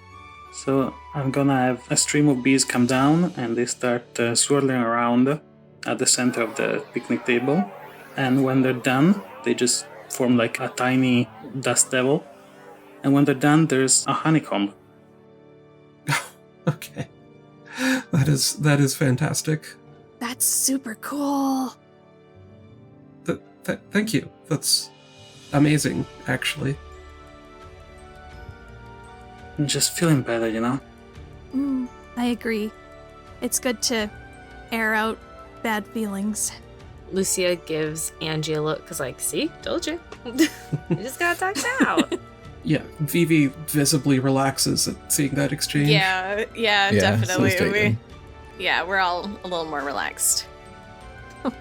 So I'm gonna have a stream of bees come down, and they start swirling around at the center of the picnic table. And when they're done, they just form like a tiny dust devil. And when they're done, there's a honeycomb. Okay. That is fantastic. That's super cool. Thank you. That's amazing, actually. I'm just feeling better, you know? I agree. It's good to air out bad feelings. Lucia gives Angie a look, because, like, see? Told you. You just gotta talk it out. Yeah, Vivi visibly relaxes at seeing that exchange. Yeah, Yeah, definitely. so is Jaiden. We're all a little more relaxed.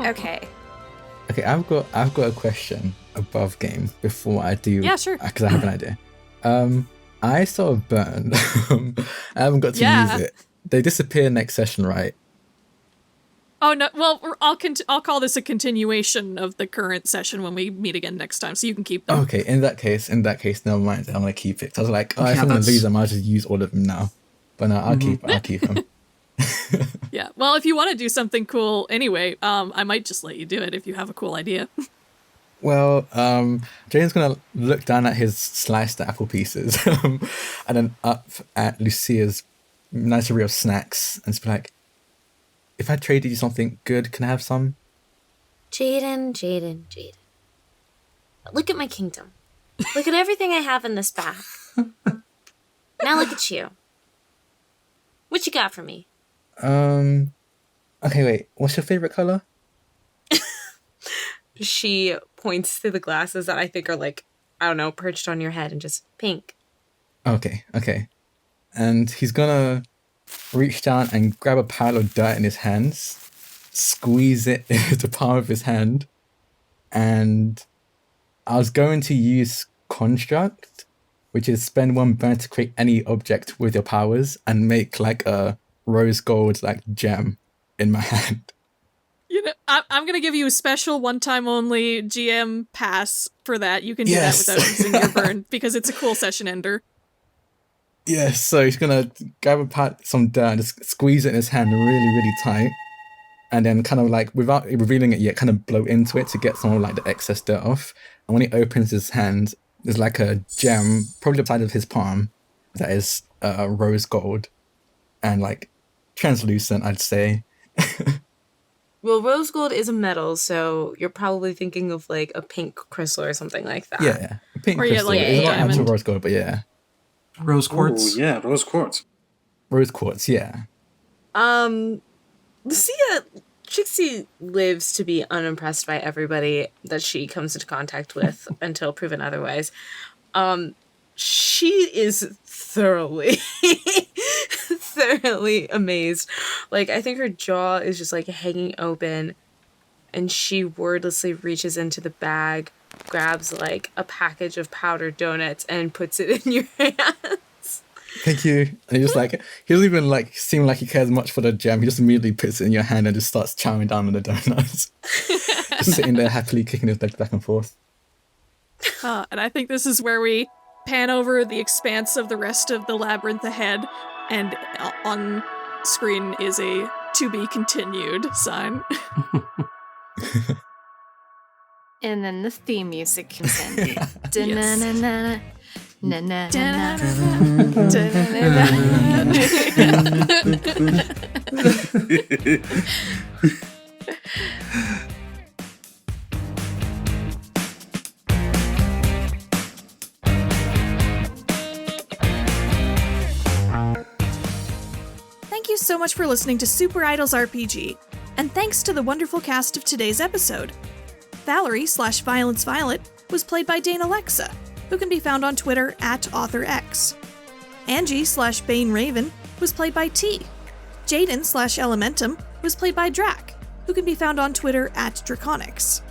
Okay. Okay, I've got a question above game before I do. Yeah, sure. Because I have an idea. I saw a burn. I haven't got to use it. They disappear next session, right? Oh no! Well, I'll call this a continuation of the current session when we meet again next time, so you can keep them. Okay, in that case, never mind. I'm gonna keep it. I was like, if I'm gonna lose them, I'll just use all of them now. But no, I'll keep them. Yeah. Well, if you want to do something cool anyway, I might just let you do it if you have a cool idea. Well, Jaiden's gonna look down at his sliced apple pieces, and then up at Lucia's nice array of snacks, and just be like, if I traded you something good, can I have some? Jaiden. Look at my kingdom. Look at everything I have in this bag. Now look at you. What you got for me? Okay, wait. What's your favorite color? She points to the glasses that I think are like, I don't know, perched on your head and just pink. Okay. And he's gonna reach down and grab a pile of dirt in his hands, squeeze it into the palm of his hand, and I was going to use Construct, which is spend one burn to create any object with your powers and make like a rose gold like gem in my hand. You know, I'm gonna give you a special one-time only GM pass for that. You can do that without using your burn because it's a cool session ender. Yes, so he's gonna grab some dirt and just squeeze it in his hand really, really tight, and then kind of like without revealing it yet, kind of blow into it to get some of like the excess dirt off. And when he opens his hand, there's like a gem, probably the side of his palm, that is rose gold and like translucent, I'd say. Well, rose gold is a metal, so you're probably thinking of like a pink crystal or something like that. Yeah, pink or crystal. Like it's not diamond. actual rose gold, but yeah. Rose quartz. Oh, yeah, rose quartz. Rose quartz, yeah. Lucia Trixie lives to be unimpressed by everybody that she comes into contact with until proven otherwise. She is thoroughly amazed. Like, I think her jaw is just like hanging open, and she wordlessly reaches into the bag, grabs like a package of powdered donuts and puts it in your hands. Thank you. And he doesn't even like seem like he cares much for the gem. He just immediately puts it in your hand and just starts chowing down on the donuts. Just sitting there happily kicking his legs back and forth. And I think this is where we pan over the expanse of the rest of the labyrinth ahead, and on screen is a "to be continued" sign. And then the theme music comes in. Da-na-na-na, na-na-na-na. Thank you so much for listening to SuperIdols RPG, and thanks to the wonderful cast of today's episode. Valerie /Violence Violet was played by Dana Lexa, who can be found on Twitter @AuthorX. Angie /Bane Raven was played by T. Jaiden /Elementum was played by Drak, who can be found on Twitter @Draconix.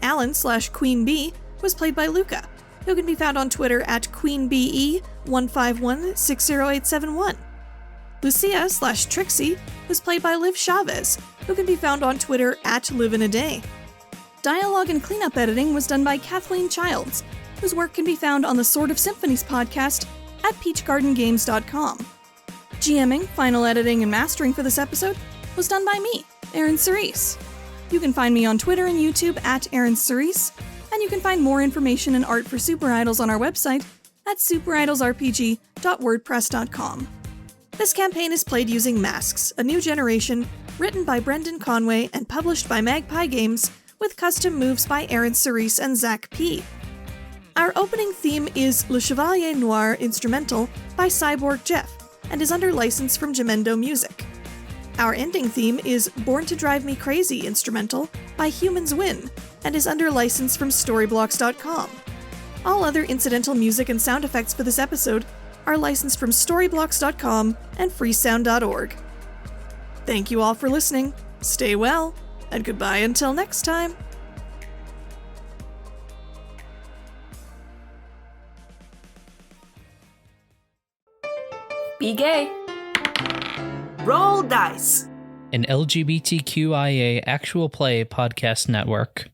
Alan /Queen Bee was played by Luca, who can be found on Twitter @QueenBE15160871. Lucia /Trixie was played by Liv Chavez, who can be found on Twitter @LiveInADay. Dialogue and cleanup editing was done by Kathleen Childs, whose work can be found on the Sword of Symphonies podcast at peachgardengames.com. GMing, final editing, and mastering for this episode was done by me, ErynCerise. You can find me on Twitter and YouTube @ErynCerise, and you can find more information and art for SuperIdols on our website at superidolsrpg.wordpress.com. This campaign is played using Masks, a New Generation, written by Brendan Conway and published by Magpie Games, with custom moves by ErynCerise and Zak P. Our opening theme is Le Chevalier Noir Instrumental by Cyborg Jeff, and is under license from Gemendo Music. Our ending theme is Born to Drive Me Crazy Instrumental by Humans Win, and is under license from Storyblocks.com. All other incidental music and sound effects for this episode are licensed from Storyblocks.com and freesound.org. Thank you all for listening, stay well, and goodbye until next time. Be gay. Roll dice. An LGBTQIA actual play podcast network.